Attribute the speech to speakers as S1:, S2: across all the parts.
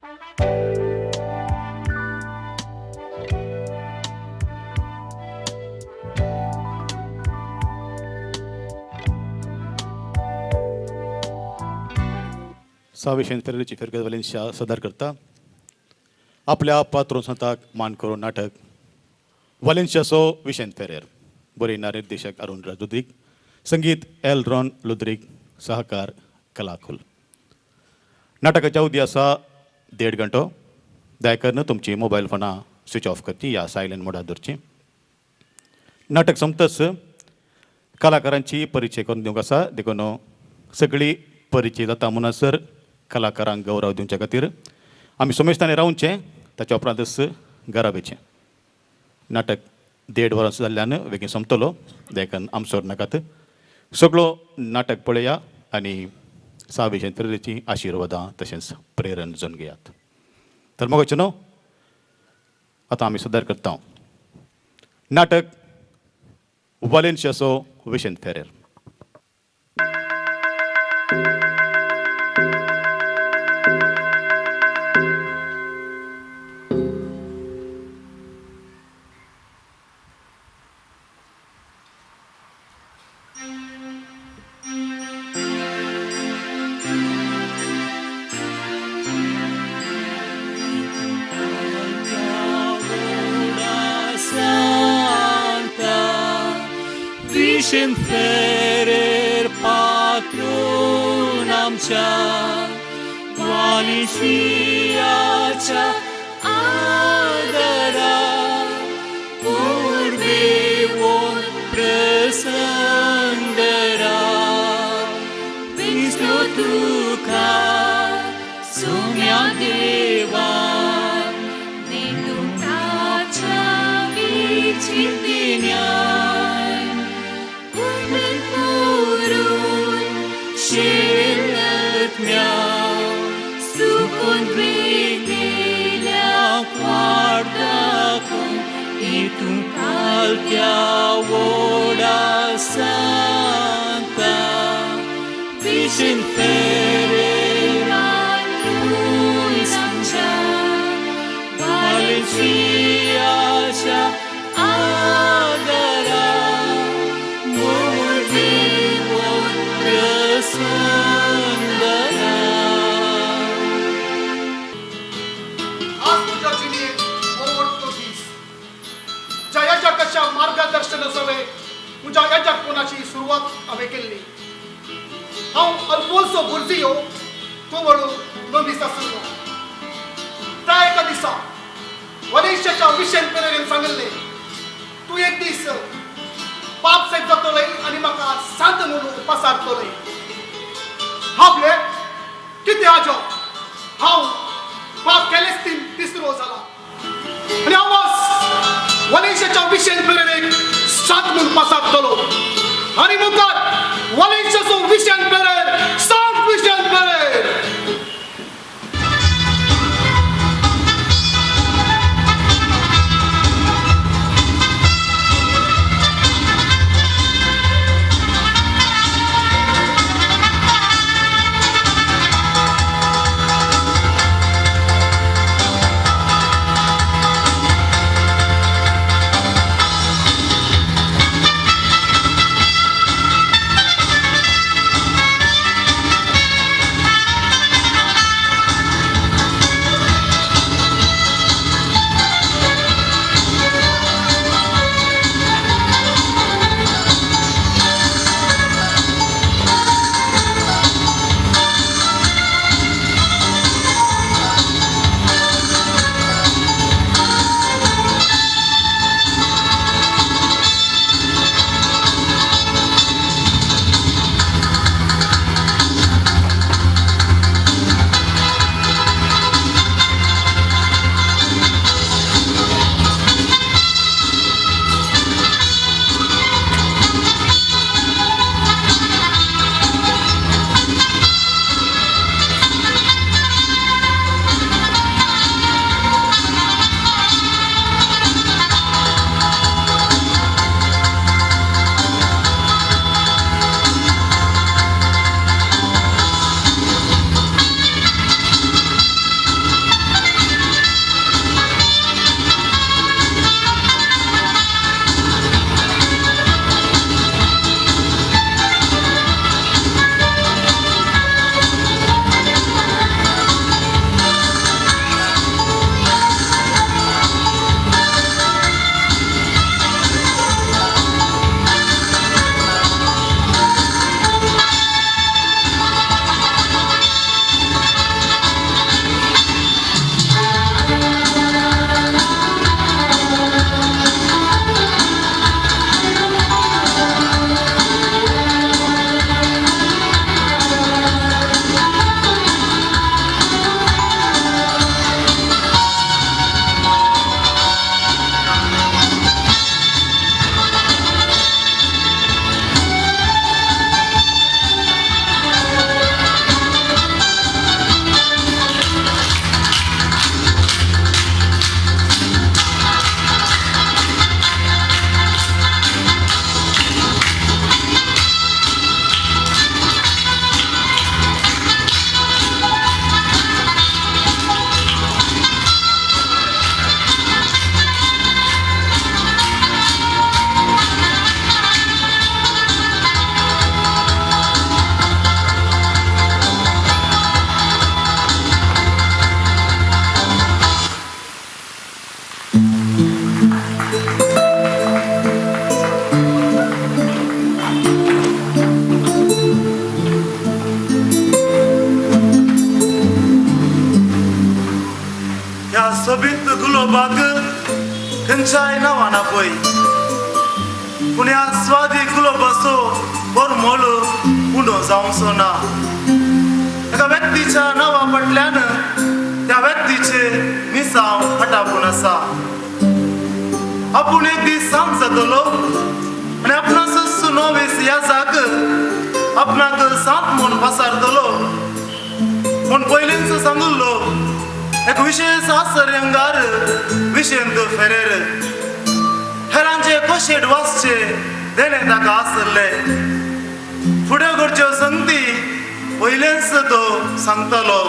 S1: साविशेन फेरेची फेरगत Valencia सादर करता आपल्या पात्रोसांताक मान करून नाटक वालेन्सियाचो विशेन फेरेर बरयणारे निर्देशक अरुण राजोद्रीक संगीत एल रॉन लुद्रीक सहकार कलाकुल नाटकाच्या उदी आसा 1.5 घंटो दयाकरन तुमची मोबायल फोनां स्विच ऑफ करची या सायलेंट मोडार दवरची नाटक सोंपतच कलाकारांची परिचय करून दिवंक आसा देखून सगळी परिचय जाता म्हणसर कलाकारांक गौरव दिवचे खातीर आमी सोमेस्तानी रावचे ताच्या उपरांतच घराबेचें नाटक 1.5 वरां जाल्ल्यान बेगीन सोंपतलो देखून आमचोर नाकात सगळो नाटक पळया आनी साविशेन फेरेची आशिर्वादां तशेंच प्रेरण जावन घेयात तर मगोचे न्हू आतां आमी सादर करता नाटक वालेन्सियाचो Vishen फेरेर
S2: Vision ferer patron amcia Walensiacia adara Urbevon presandera Visto tu ca sumia devan Neduntacia vicitinia Sielet miał sukon wygnila kwardakom I tu kaltia voda santa Vision fereran luisancha Walensiacia adara
S3: मार्गदर्शनासोवे म्हज्या ह्या कोणाची सुरवात हांवें केल्ली हांव अल्फोन्सो बुर्जियो तूं म्हणून नोंदीसा सुरू त्या एका दिसा वालेन्सियाच्या विशेन फेरेन सांगलें तूं एक दीस पाप साहेब जातोले आनी म्हाका सांत म्हणून पसारतोले हांवले कितें आजो हांव पाप केलेच तिसरो जाला आनी हांव वालेन्सियाच्या विशेन फेरेन सांत म्हणून पसारतलो आनी मुखार वालेन्सियाचो विशेन फेरेर सांत विशेन फेरेर
S4: सोबीत गुलोबाग खंयच्याय नांवाना पळय पूण ह्या स्वादी गुलोबाचो बोरमोल उणो जावचो ना एका व्यक्तीच्या नांवा फाटल्यान त्या व्यक्तीचे मिसांव हटापून आसा आपूण एक दीस सांज जातलो आनी आपणास सुनोवेस ह्या जाग आपणाक सांत म्हूण पसारतलो म्हूण पयलींच सांगुल्लो एक विशेष आश्चर्यंगार विशेंत फेरेर हेरांचे कशेड वासचे देणे ताका आसले फुडें घडच्यो संगती पयलेच तो सांगतलो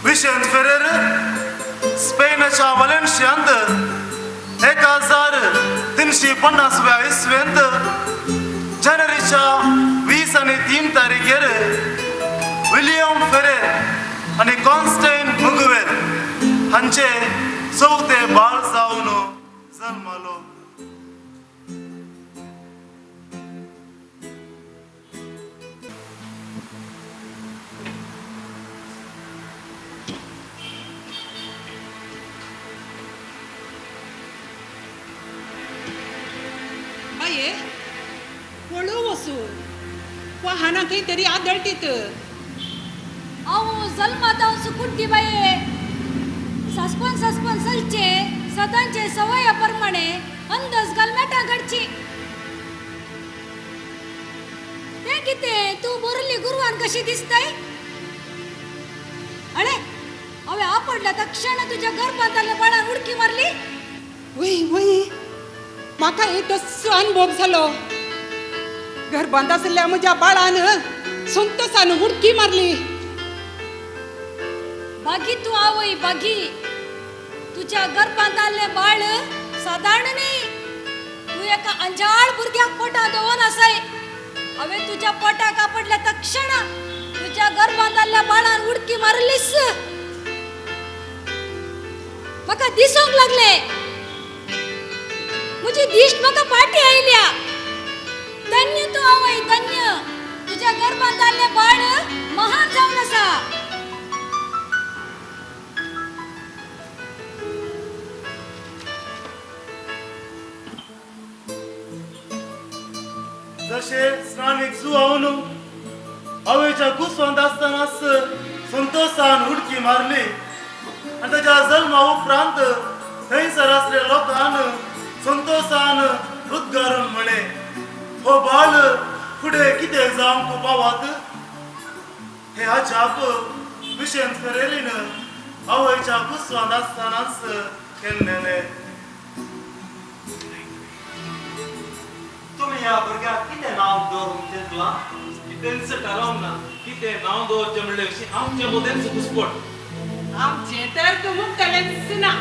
S4: विशेंत फेरेर स्पेनच्या वालेन्सियांत 1350व्या इसवेंत जानेवारीच्या 20 आणि 3 तारखेर विलियम फेरेर आणि कॉन्स्टॅइन मुगवेल हांचे चवथे बाळ जावन जल्मलो
S5: बाये पळू वसू वाहना खंय तरी आदळटीत
S6: अहो जल्मात सुकुट्टी बाये सस्पन चलचे सदांचे सवयाप्रमाणे अंदज गलमेटा घडची ते किते तू बोरली गुरुवान कशी दिसताय अरे अवे आपडला तर क्षण तुझ्या गर्भाताला बाळा उडकी मारली
S5: वय वय म्हाका एक तसो अनुभव जालो गर्भांत आसल्या म्हज्या बाळान संतोषान उडकी मारली
S6: बागी तू आवय बागी तुझ्या गर्भांत आले बाळ साधारण नाही तू एका अंजाळ भुरग्याक पोटात दवोन आसाय हांवें तुझ्या पोटाक आपडल्या तक्षण तुझ्या गर्भांत आल्या बाळान उडकी मारलीस म्हाका दिसूंक लागले म्हजी दिश्ट म्हाका फाटी आयल्या धन्य तू आवय धन्य तुझ्या गर्भांत आले बाळ महान जावन आसा
S4: जशे स्नानीक सुवावन हवेच्या कुसवांत आसतनाच संतोषान उडकी मारली आनी ताच्या जल्मा उपरांत थंयसर आसले लोकान संतोषान उद्गारून म्हणे हो बाळ फुडें कितें जावंक पावत हे अजाप विशेंत फेरेरीन आवयच्या कुसवांत आसतनाच केल्लेले
S7: तुम्ही या भुरग्याक कितें नांव दवरूंक चिंतलां
S2: कितेंच ठरवना कितें नांव दवरचें म्हणलें अशी आमचे मोदेंच घुसपट
S5: आमचे तर तूं मुक्तलेंच ना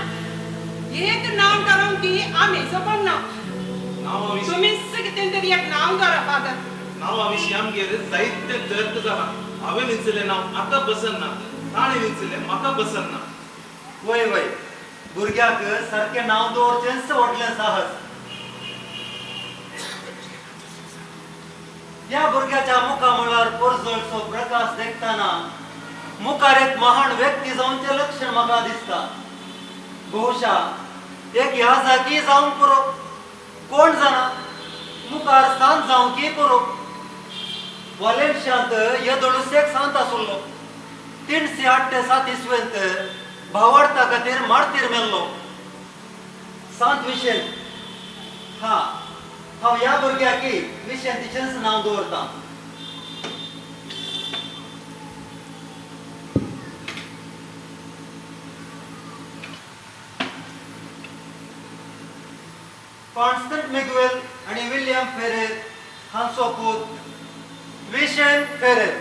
S5: एक नांव ठरोवंक ती आमी सोपण ना
S2: नांवा विशीं
S5: तुमीच कितें तरी एक नांव धरा फादर
S2: नांवा विशीं आमगेर जायते तर्क जाला हांवें विंचलें नांव म्हाका पसंद ना ताणें विंचलें म्हाका पसंद ना
S7: वय वय भुरग्याक सारकें नांव दवरचेंच व्हडलें साहस या भुरग्याच्या मुखामळार परजळचो प्रकाश देखताना मुखार एक महान व्यक्ती जावंचे लक्षण म्हाका दिसता बहुशा एक ह्या जागी जावंक पुरो कोण जाणा मुखार सांत जावंकी पुरो वालेन्सियांत येदोळूस एक सांत आसलो 308 ते 7 इसवेंत भावार्था खातीर मारतीर मेल्लो सांत विशेंत हांव ह्या भुरग्याकी विशेंतीचेंच नांव दवरतां कॉन्स्टंट मिगवेल आणि विलियम फेरेर हांचो पूत विशेंत फेरेर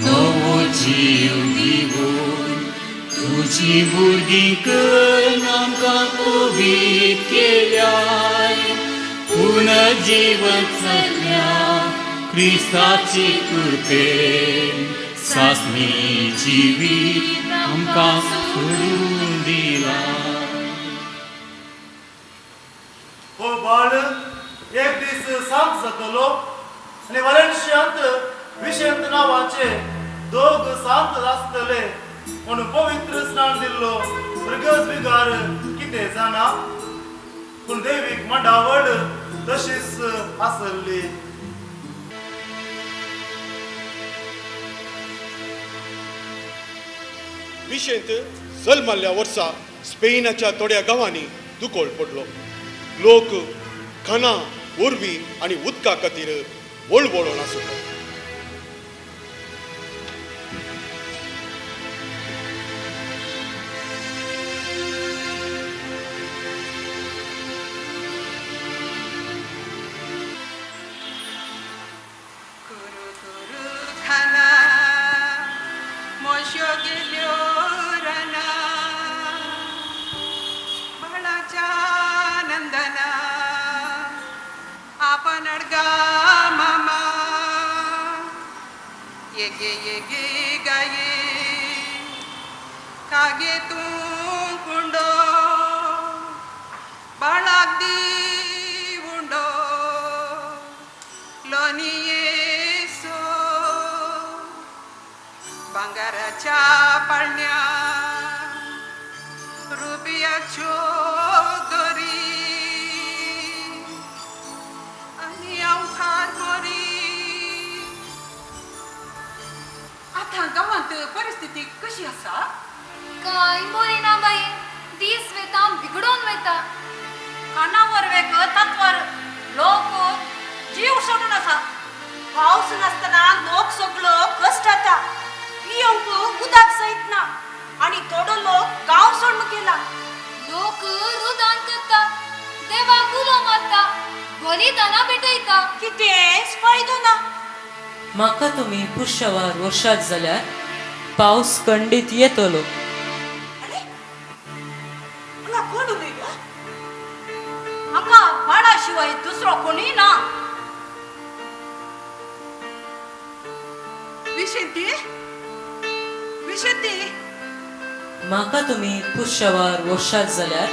S2: नवो जीव दिवून तुझी भुरगीं करून आमकां पवित्र केल्याय पुनर्जीवन जातल्या क्रिस्ताची कृपेन सासणी जिवीत आमकां सोडून दिला
S4: हो बाळ एक दीस सांत जातलो आणि वालेन्शियांत विशेंत नावाचे दोग सांत आसतले म्हणून पवित्र स्नान दिल्लो भुरगेच बिगार कितें जाणा पूण देवीक मंडावळ तशीच आसली.
S8: विशेंत जल्माल्ल्या वर्सा स्पेनाच्या थोड्या गांवांनी दुकोळ पडलो. लोक खाना उर्वी आणि उदका खातीर वळवळून आसलो.
S5: कुरु कुरु खाना मोश्यो गेल्यो राना बाळाच्या नंदना आपण अडगा मामा येगे येगे गाये कागे तू कुंडो बाळाक दी उंडो लोनिये सो भांगाराच्या पाळण्या रुपयाच्यो दोरी आणि अवखार मोरी. आता गावांत परिस्थिती कशी आसा?
S6: काय बरी ना बाई, दीस वेता बिगडून वेता. कानावर वेग तातवर लोक जीव सोडून आसा. पावस नासतना लोक सगळो कष्ट आता. पियंक उदक सयत ना आणि थोडो लोक गांव सोडून गेला. लोक रुदान करता, देवाक उलो मारता, बलिदाना भेटयता, कितेंच फायदो ना.
S9: म्हाका तुम्ही पुष्यवार वर्षात जाल्यार पावस खंडीत येतलो.
S6: अरे हांगा कोण उलयलो? हांगा बाळा शिवाय दुसरो कोणी ना.
S5: विशेंती विशेंती
S9: म्हाका तुम्ही पुष्यवार वर्षात जाल्यार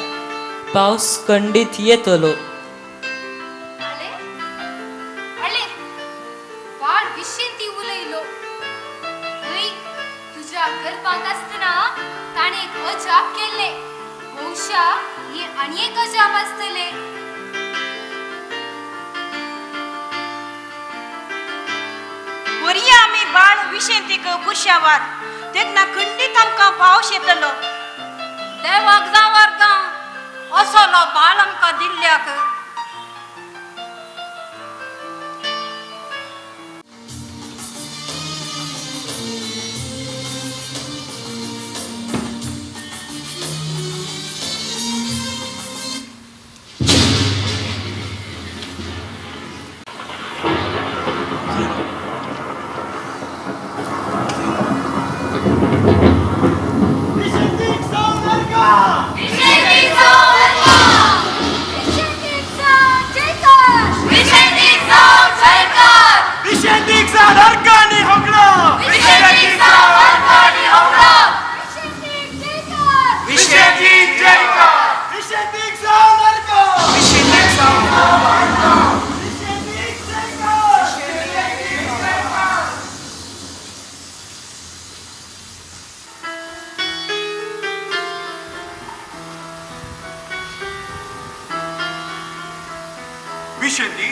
S9: पावस खंडीत येतलो.
S6: आले आले बाळ विशेंती उलयलो. हय, तुझ्या गर्भांत आसतना ताणें एक अजाप केल्ले. बहुशा ही आनी एक अजाप आसतले.
S5: वरया आमी बाळ विशेंतीक पुष्यावार तेन्ना खंडीत आमकां पावस येतलो.
S6: देवाक जावार गांव असलो बाळ आमकां दिल्ल्याक.
S8: विशेंती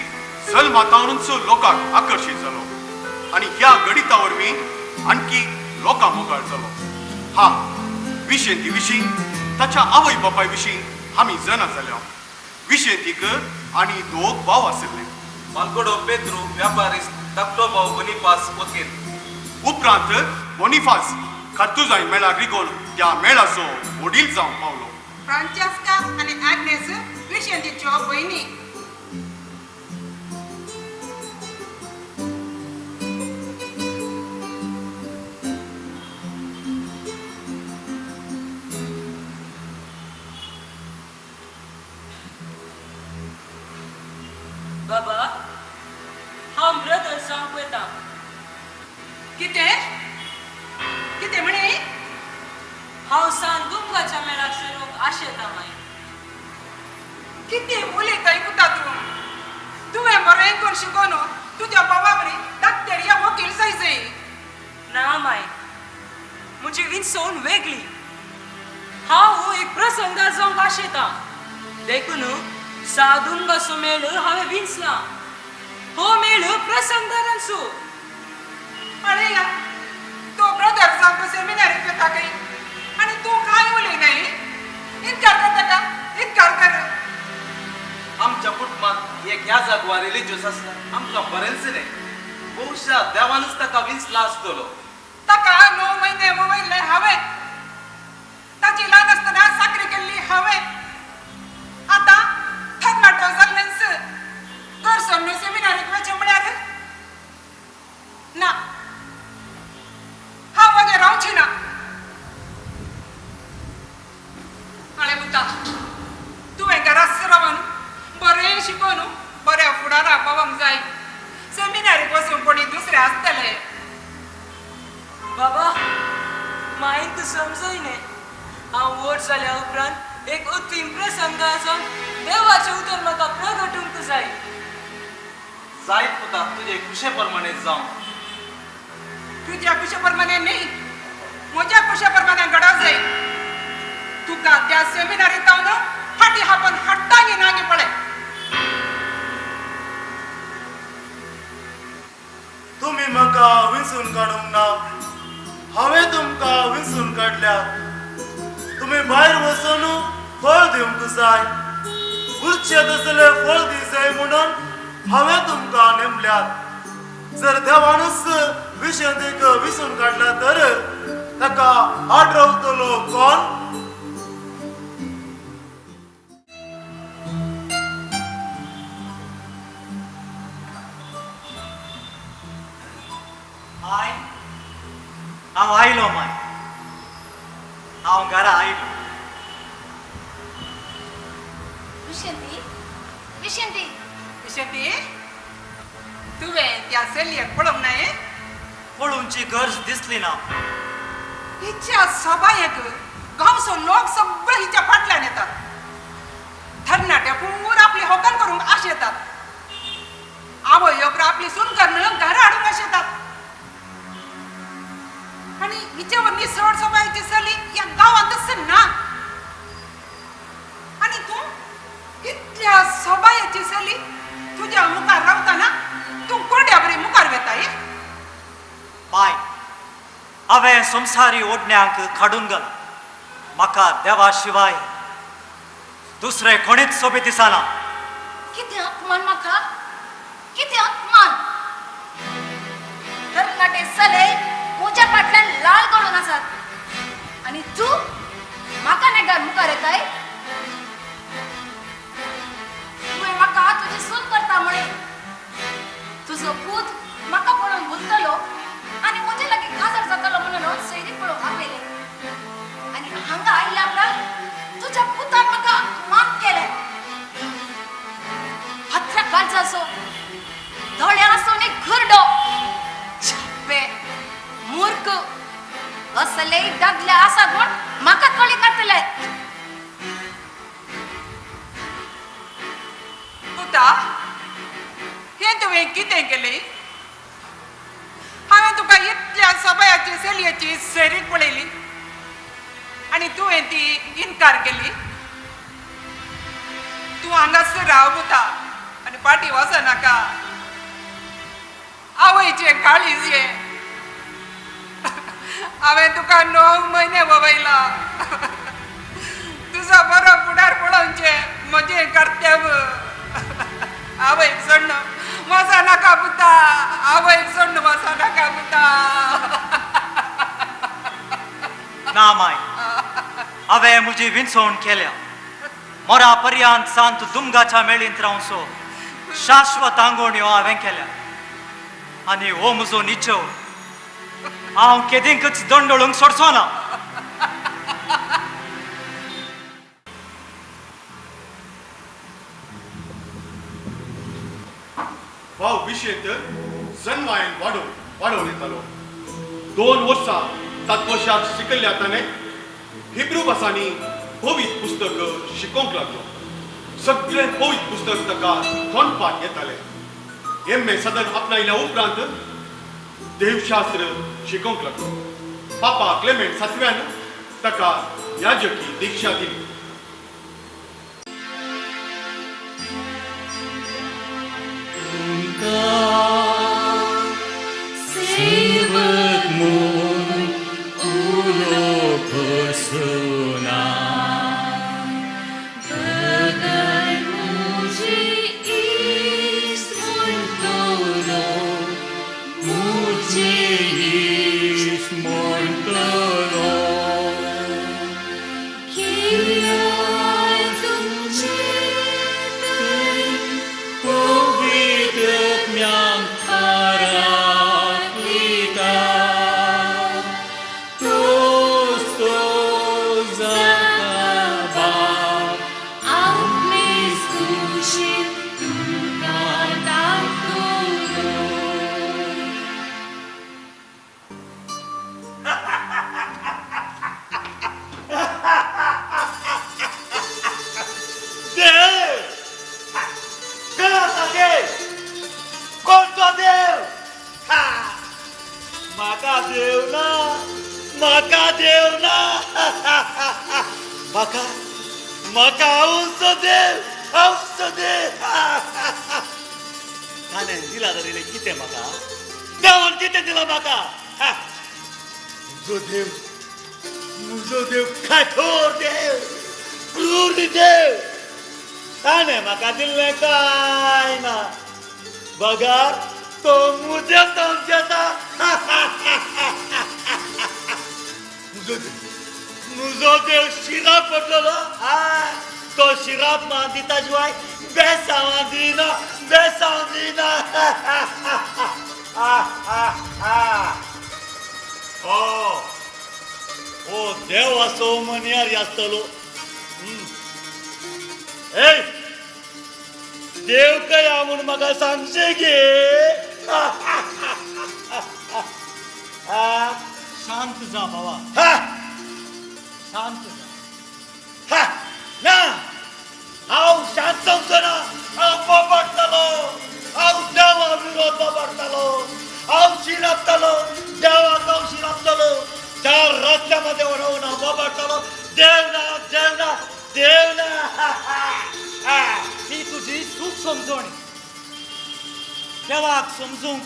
S8: जल्मातावनूच लोकांक आकर्षीत जालो आणि ह्या गणिता वरवीं आणखी लोकां मोगाळ जालो. हा विशेंती विशीं ताच्या आवय बापाय विशीं आमी जाणा जाल्या. विशेंतीक आनी दोग भाव आशिल्ले.
S2: मालकोडो पेद्रू व्यापारीस धाकटो भाव बोनिफास वकील.
S8: उपरांत बोनिफास खातुजाय मेळा रिगोन त्या मेळाचो वडील जावन पावलो.
S5: फ्रांचेस्का आणि ॲग्नेस विशेंतीच्यो भयणी.
S9: बाबा हांव ब्रदर जावंक वता.
S5: कितें कितें म्हणे?
S9: हांव सांग दुमगाच्या मेळाक सरूंक आशेता माय.
S5: किती उलयताय पुता तुवें बरें करून शिकोवन तुज्या बाबाबरी डाक्टर या वकील जायचंय.
S9: ना माय, म्हजी विंचोवन वेगळी. हांव एक प्रसंगार जावंक आशेता, देखून साधून असो मेळ हांवें विंचला. हो मेळ प्रसंगारांचो.
S5: अरे या तो ब्रदर जावंक सेमिनारीक येता काही आणि तू काय उलयनाय. इन्कार कर ताका, इन्कार कर.
S2: आमच्या कुटुंबात एक ह्या जागवार रिलिजियस आसता आमकां बरेंच न्ही. बहुशा देवानच ताका विंचला आसतलो.
S5: ताका 9 महिने मोबाईल हांवें. ताची ल्हान आसतना साखरी केल्ली हांवें. आतां थर्माटोजलन्स घर सोडून सेमिनारीक वचचें म्हळ्यार ना, हांव मागीर रावची ना. आळे पुता, तुवें घराच रावन बरें शिकोवन बऱ्या फुडारा पावंक जाय. सेमिनारीक वचून कोणी दुसरें आसतले.
S9: बाबा, मायेन समजयने. हांव व्हड जाल्या उपरांत एक अंतीम प्रसंग आसून देवाचें उतर म्हाका प्रगटूंक जाय.
S2: जायत पुता तुजे कुशे प्रमाणे जावं.
S5: तुझ्या कुशेप्रमाणे न्ही, म्हज्या कुशेप्रमाणे घडोवंक जाय. तुका त्या सेमिनारीत जावन फाटी हापोवन हाडटांगी नांगी पळय.
S4: तुम्ही म्हाका विंचून काडूंक ना, हांवें तुमकां विंचून काडल्यात. तुम्ही भायर वचून फळ दिवंक जाय. उरचे तसले फळ दी जाय म्हणून हांवें तुमकां नेमल्यात. जर देवानूच विशेंतीक विंचून काडला तर ताका आडरवतलो कोण?
S7: माय, हांव आयलो माय. हांव घरा आयलो.
S6: विशंती विशंती
S5: विशंती, तुवें त्या चलयेक पळोवंक नाय.
S7: पळोवची गरज दिसली ना.
S5: हिच्या सभायेक गांवचो लोक सगळे हिच्या फाटल्यान येतात. तरणाटे पुंगूर आपली होकल करूंक आशेतात. आवय आपली सून करून घरा हाडूंक आशेतात. आणि हिच्या वरली चड सभायेची चली या गांवांतच ना. आणि तू इतल्या सभायेची चली तुझ्या मुखार रावताना तू कोड्या बरी मुखार वेताय.
S7: माय, हांवें संवसारी ओडण्यांक काडून घाला. म्हाका देवा शिवाय दुसरे कोणीच सोबीत दिसना.
S6: कितें अपमान म्हाका, कितें अपमान. तरणाटे चले म्हज्या फाटल्यान लाल करून आसात आणि तू म्हाका नेगार मुखार येताय. तुवें म्हाका तुजी सून करता म्हणे. तुजो पूत म्हाका पळोवन भुलतलो आणि म्हजे लागीं काजार जातलो म्हणून सैरीक पळोवंक आपयलें. आणि हांगा आयल्या उपरांत तुज्या पुतान म्हाका अपमान केले. हत्रा काळजाचो, दोळ्याचो आनी घुरडो, छप्पे, मूर्ख असले दादले आसात म्हूण म्हाका कळी काडटले.
S5: पुता, हे तुवें कितें केलें? हांवें तुका इतल्या सभायाची चलयेची सैरीक पळयली आणि तुवें ती इन्कार केली. तूं हांगाच राव पुता आणि पाटी वचनाका. आवयचे काळीज ये. हांवें तुका 9 महिने ववयला. तुजो बरो फुडार पळोवचे म्हजें कर्तव्य. आवयक सोडून वचनाका पुता. आवयक सोडून वचनाका पुता.
S7: ना माय, हांवें म्हजी विंचवण केल्या. मोरा पर्यंत सांत दुमगाच्या मेळींत रावसो शाश्वत आंगवण्यो हांवें केल्या. आनी हो म्हजो निचव हांव केदींकच दंडोळूंक सोडचो ना.
S8: हो विशय तर जन्मायन वाडोवन येतालो. 2 वर्सां तत्वशास्त्र शिकयल्या ताणें हिब्रू भासांनी पवित्र पुस्तक शिकोवंक लागलो. सगळे पवित्र पुस्तक ताका तोंडपाठ येताले एम.ए. सदन आपणायल्या उपरांत देवशास्त्र शिकोवंक लागलो. पापा क्लेमेंट सातव्यान ताका याजकी दीक्षा दिली.
S10: सेवक म्हणून उलो बसुना भगवान मुझे इश्क म्हणटलो मुझे इश्क म्हणटलो केवळ तुमचे पवित्र म्यांक
S4: Maka auso dev Tane dila darile kite maka Devan kite dila maka Muzo dev kathor dev Kruri dev Tane maka dille kai na Bagar to mujhe samjhata Muzo dev shira patlo तो शिराब मांदिता जुआई बेसावंदीना ओ देव असो मनियार यास्तलो ए देव काय म्हणून म्हाका सांगशे गे
S7: शांत जा बाबा शांत जा
S4: ना हांव शांत जावचो ना हांव बोबाडटलो हांव देवा विरोध बोबाडटलो हांव शिरपतलो देवाक हांव शिरपतलो त्या रस्त्यामध्ये उडवून हांव बोबाडटलो देव ना
S7: ही तुझी चूक समजोणी देवाक समजूंक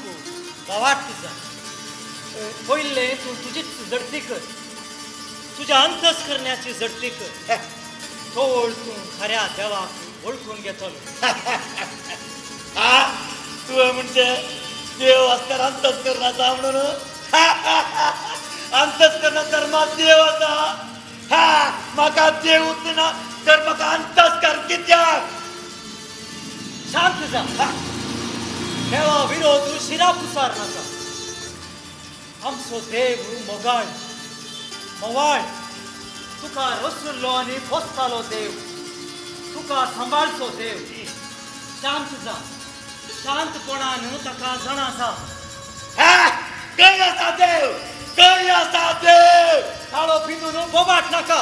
S7: वाट जा पहिले तू तुझीच जडती कर तुझ्या अंतस करण्याची जडती कर तो ओळखून खऱ्या देवाक ओळखून घेतलो
S4: तू म्हणजे देव असताना अंतस्करणाचा म्हणून अंतस्करण धर्मात देव असा म्हाका देव उरना तर म्हाका अंतस्कार कित्याक
S7: शांत जा देवा विरोध शिरा पुसार नाका आमचो देव मोगाळ मवाळ तुका रसुल्लो आणि पोसतालो देव तुका सांभाळचो देव शांत जा शांतपणान ताका जाणा जा
S4: खंय आसा देव
S7: ताळो पिंजून बोबाट नाका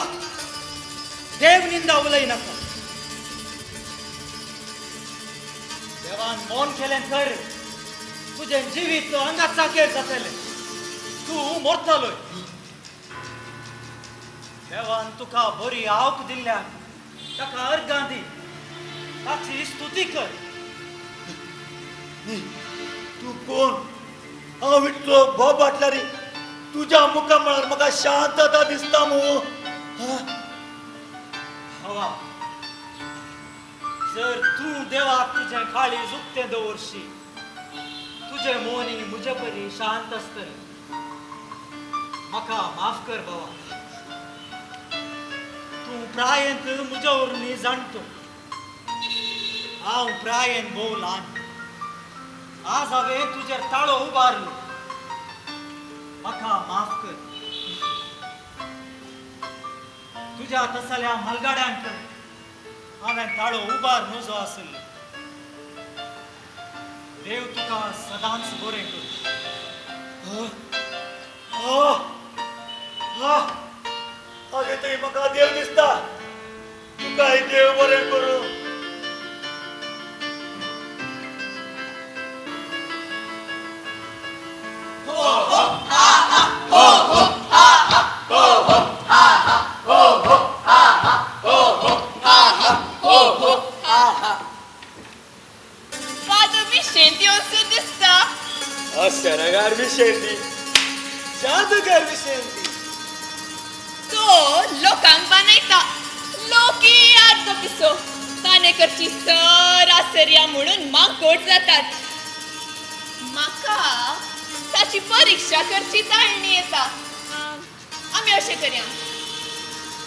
S7: देव निंदा उलय नाका देवान मौन केलें तर तुझें जिवीत अंगात चाकेर जातलें तूं मरतलोय देवान तुका बरी आवक दिल्ल्यान ताका अर्गां दी ताची स्तुती कर
S4: तू कोण हांव इतलो बोबाटल्यार तुज्या मुखा म्हळ्यार म्हाका शांतता दिसता मू
S7: हवा जर तूं देवाक तुझें काळीज उक्तें दवरशी तुझे मोनी म्हजे परी शांत आसतलें म्हाका माफ कर बाबा तूं प्रायेंत म्हज्या वरवीं जाणटो हांव प्रायेन भोव ल्हान आज हांवें तुजेर ताळो उबारलो म्हाका माफ कर तुज्या तसल्या मलगाड्यांक हांवें ताळो उबार नजो आसलो देव तुका सदांच बरें कर
S4: अगे थंय म्हाका देव दिसता तुकाय देव बरें करूं
S7: अक्षरगार विषयी जादूगार विषयी
S9: तो लोकांक बांदयता लोकी याद पिसो ताने करची सरासरिया म्हणून माकोट जातात म्हाका ताची परीक्षा करची ताळणी येता आम्ही अशें करया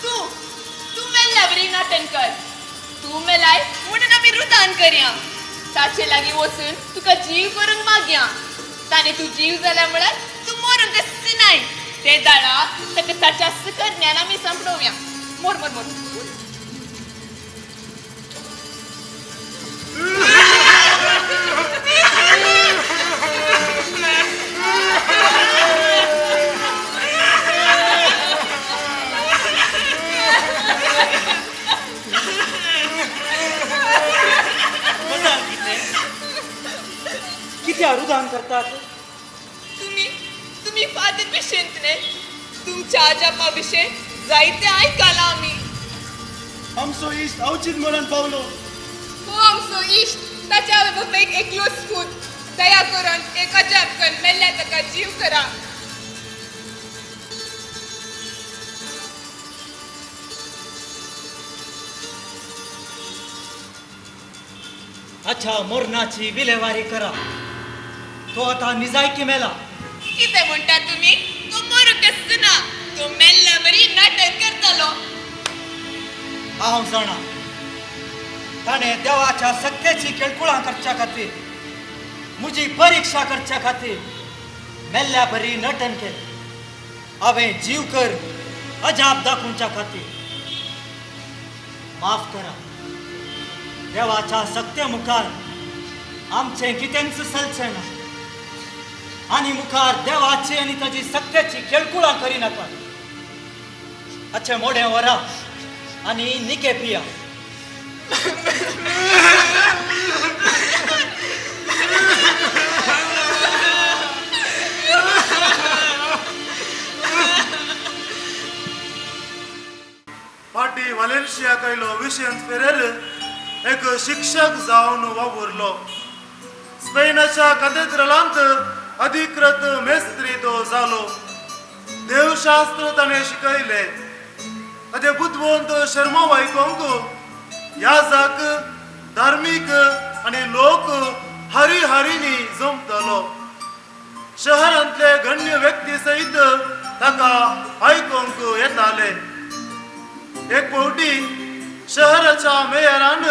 S9: तू मेल्ल्या बरी नाटन कर तू मेलाय म्हणून आम्ही रुदान करया ताचे लागीं वचून तुका जीव करूंक मागया ताने तू जीव जाल्या म्हळ्यार तू मरूंक दिसनाय ते दाडा ताका ताच्या करण्यान आमी संपडोवया मोर मोर मोर
S7: किती अनुदान करतात
S9: तुम्ही फादर विशेंतने तुमच्या आजापा विषय जायते ऐकाला आम्ही
S4: आमचो इश्ट अवचित म्हणून पावलो
S9: हो आमचो इश्ट ताच्या बापायक एकलोच पूत दया करून एका जापकन मेल्ल्या ताका जीव करा
S7: अच्छा मोरनाची विलेवारी करा तो आता निजायकी मेला
S9: कितें म्हणटा तुम्ही तो मरूंक ना तो मेल्ल्या बरी नाटक करतलो
S7: हांव जाणा ताणे देवाच्या सत्याची केळकुळां करच्या खातीर म्हजी परीक्षा करच्या खातीर मेल्ल्या बरी नटन केलें हांवें जीव कर अजाप दाखोवच्या खातीर माफ करा देवाच्या सत्य मुखार आमचें कितेंच चलचें ना आनी मुखार देवाची आनी ताची सत्याची केळकुळां करिनाका अच्छे मोडें वरा आनी निके पिया
S4: फाटी वालेन्सिया कयलो विशेंत फेरेर एक शिक्षक जावन वावुरलो स्पेनाच्या कॅथेड्रलांत अधिकृत मेस्त्री तो जालो देवशास्त्र ताणें शिकयले ताचे बुद्धवंत शर्मा वायकोंक याजक धार्मीक आनी लोक हरी हरीनी जमतलो शहरांतले गण्य व्यक्ती सयत ताका आयकोंक येताले एक फावटी शहराच्या मेयरान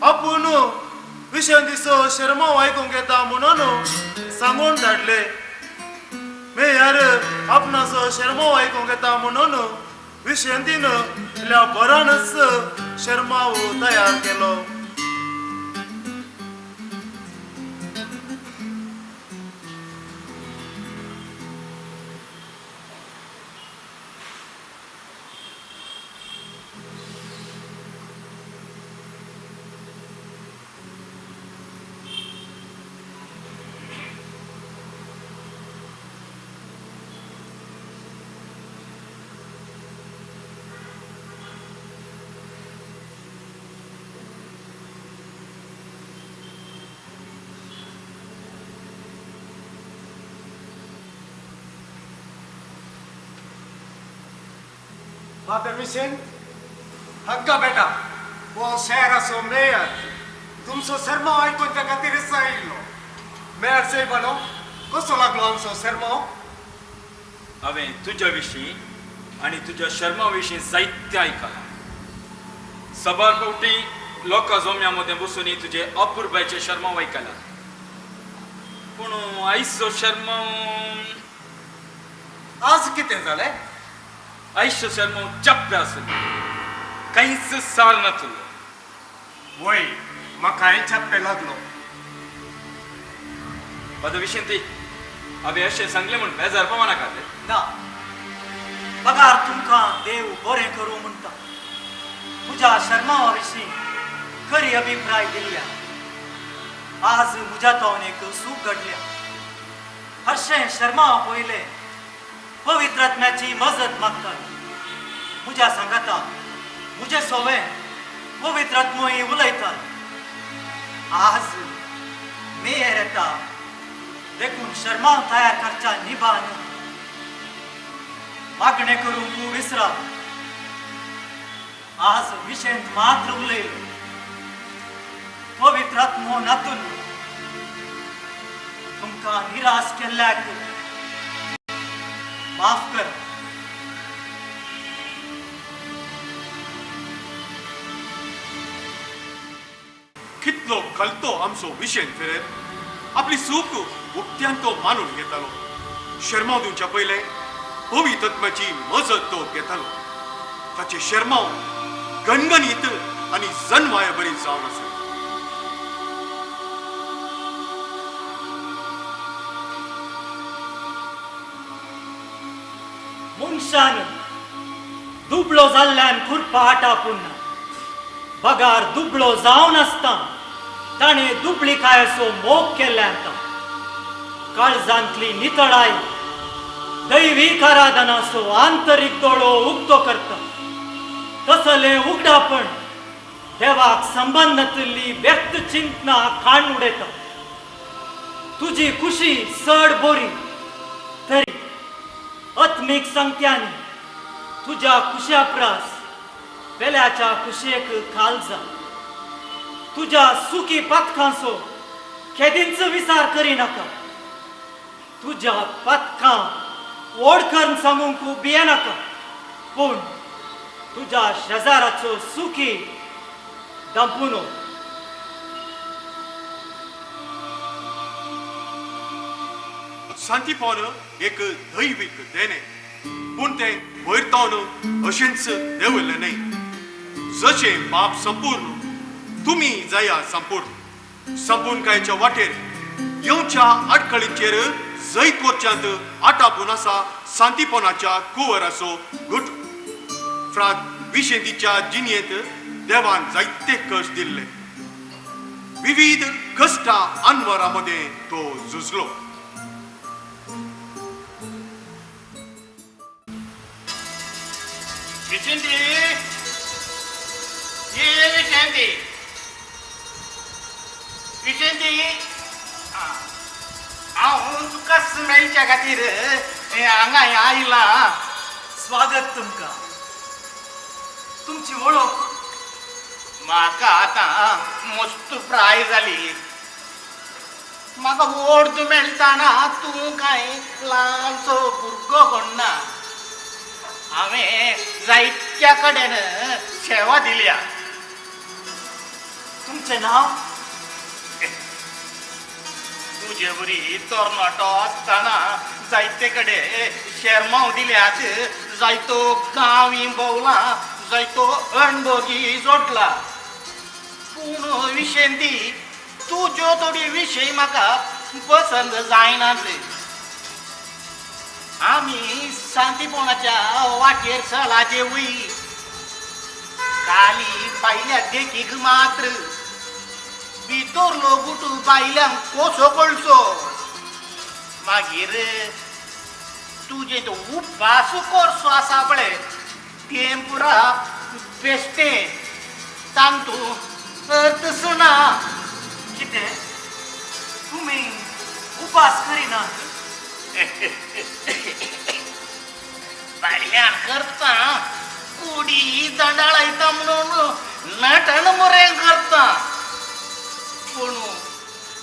S4: आपूण विशें दिसो शर्मा आयकोंक येता म्हणून सांगून धाडले मेयर आपणाचो शर्मा आयकोंक येता म्हणून विशेंतीन इल्ल्या बरानच शर्माव तयार केलो
S3: फादर विशेंत हक्का बेटा वो शहराचो मेयर तुमचो शर्मा आयकून त्या खातीरच आयिल्लो मेयर साहेबानो कसो लागलो आमचो शर्मा
S11: हांवें तुज्या विशीं आनी तुज्या शर्मा विशीं जायतें आयकलां सबार फावटी लोकां जोम्या मदें बसून तुजे अपुरबायचे शर्मा आयकला पूण आयचो शर्मा
S3: आज कितें जालें
S11: आयचो शर्मा चप्पे आसलो कांयच सार नासलो
S3: वय म्हाकाय चप्पे लागलो
S11: पद विशीं ती हांवें अशें सांगलें म्हूण बेजार पावना नाका
S7: ना पगार तुमकां देव बरें करूं म्हणटा म्हज्या शर्मावा विशीं खरी अभिप्राय दिल्या आज म्हज्या तोवनेक सूख घडल्या हरशें शर्मा पयलें पवित्र आत्म्याची मजत मागता म्हज्या सांगाता म्हजे सोवे पवित्र आत्मोय उलयता आज मेयर येता देखून शर्माव तयार करच्या निबान मागणे करून तू विसरा आज विषेंत मात्र उलयलो पवित्र आत्मोनातून तुमका निराश केल्ल्याक माफ कर
S8: कितलो घालतो आमचो विशेन फेरेर आपली चूक उक्त्यान तो मानून घेतालो शर्माव दिवच्या पयले पवित्र आत्म्याची मजत तो घेतालो ताचे शर्माव गणगणीत आणि जन्माय बरी जावन आसा
S7: मनशान दुबळो जाल्ल्यान खुरपा हाटा पुन्हा पगार दुबळो जावन आसता ताणे दुबळी काय असो मोग केल्ल्यान काळजांतली नितळाय दैवीक आराधनाचो आंतरीक दोळो उक्तो करता तसले उगडापण देवाक संबंधांतली व्यक्त चिंतना खाण उडयता तुजी खुशी चड बरी तरी आत्मीक संगत्यांनी तुझ्या खुशा प्रास वेल्याच्या खुशेक खालजा तुझ्या सुखी पथकांचो केदींच विचार करी नाका तुझ्या पथकां ओळखन सांगूंक भिये नाका पूण तुझ्या शेजाराचो सुखी दंपुनो
S8: शांतीपण एक दैविक देणे पूण ते वैरतावन अशेंच देवले नाही जशे बाप संपूर्ण तुम्ही जाया संपूर्ण संपूर्ण कायच्या वाटेर येवच्या अडखळींचेर जैत कोरच्यांत आटापून आसा शांतीपणाच्या कुवर असो गुट फ्रात विशेंतीच्या जिणयेंत देवान जायते कश्ट दिल्ले विविध कष्टा अनवरामध्ये तो झुजलो
S3: विचिंती ये विचिंती विचिंती हांव तुका मेळच्या खातीर हांगा आयला
S7: स्वागत तुमका तुमची ओळख
S3: म्हाका आतां मस्त प्राय जाली म्हाका ओर्द मेळटाना तूं कांय ल्हानसो भुरगो कोणना हांवें जायत्या कडेन सेवा दिल्या
S7: तुमचे नाव
S3: तुजे बरी तरणाटो आसतना जायते कडेन शर्माव दिल्यात जायतो गांव भोंवला जायतो अणभोगी जोडला पूण विशेंती तुज्यो थोडी विशय म्हाका पसंद जायनात आमी शांतीपणाच्या वाटेर चलाचे वय काली बायल्या देखीक मात्र भितरलो गुटू बायल्यांक कोसो कळसो मागीर तुजे तो उपास कोर्सो आसा पळय तें पुरा बेश्टे तांतू अर्थ सुना
S7: कितें तुमी उपास करिना
S3: बायल्यान करता कुडी दंडाळायता म्हणून नटण मोरें करता पूण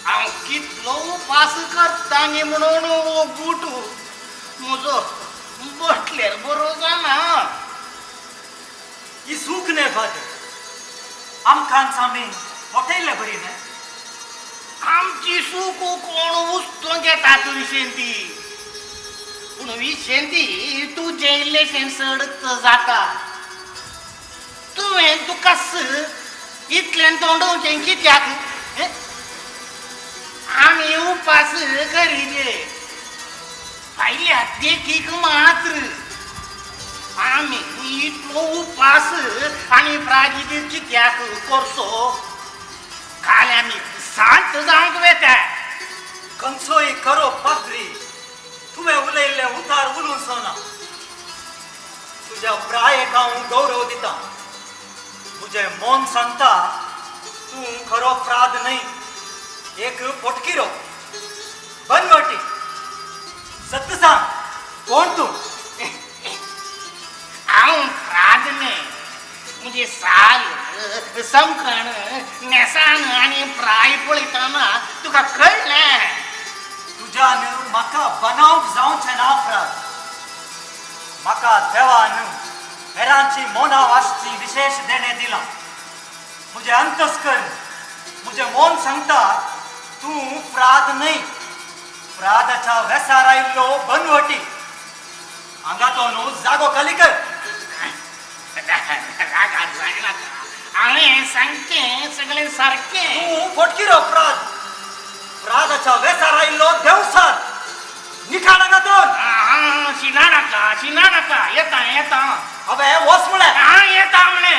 S3: हांव कितलो उपास करता गे म्हणून हो गुटू म्हजो बसल्यार बरो जाना
S7: ही सूख न्ही फादर आमकां सामी फटयले बरी न्ही
S3: आमची सूख कोण उस्तो घेतात विशेंती पूण विशेंती तुजे इल्लेशें सडत जाता तुवें तुकास इतलें तोंडोवचें कित्याक आमी उपास करीचे भायल्या देखीक मात्र आमी इतलो उपास आनी प्राजितीर कित्याक करचो काल आमी शांत जावंक वेता
S7: खंयचोय खरो पाद्री तुवें उलयल्लें उतार उलोवन सोना तुज्या प्रायेक हांव गौरव दिता तुजें मन सांगता तूं खरो फ्राद न्हय एक पोटकिरो बनवटी सत्य सांग कोण तू
S3: हांव राजने म्हणजे साल समखण नेसाण आणि प्राय पळयतना तुका कळ्ळें
S7: तुझ्यान म्हाका बनावंक जावचें ना फ्राज म्हाका देवान हेरांची मोना वासची विशेष देणे दिला मुझे अंतस्कर मुझे मोन सांगता तू फ्राद न्हय फ्रादाच्या वेसार आयिल्लो बनवटी हांगा न्हू जागो खाली कर
S3: रागात जायना हांवें सांगतें सगळें सारकें
S7: तू फटकिरो फ्राद फ्रादाच्या वेसार आयिल्लो देवसार निखाणागातून
S3: शिना नाका येता
S7: अबे वस म्हळ्यार
S3: हां येता म्हणे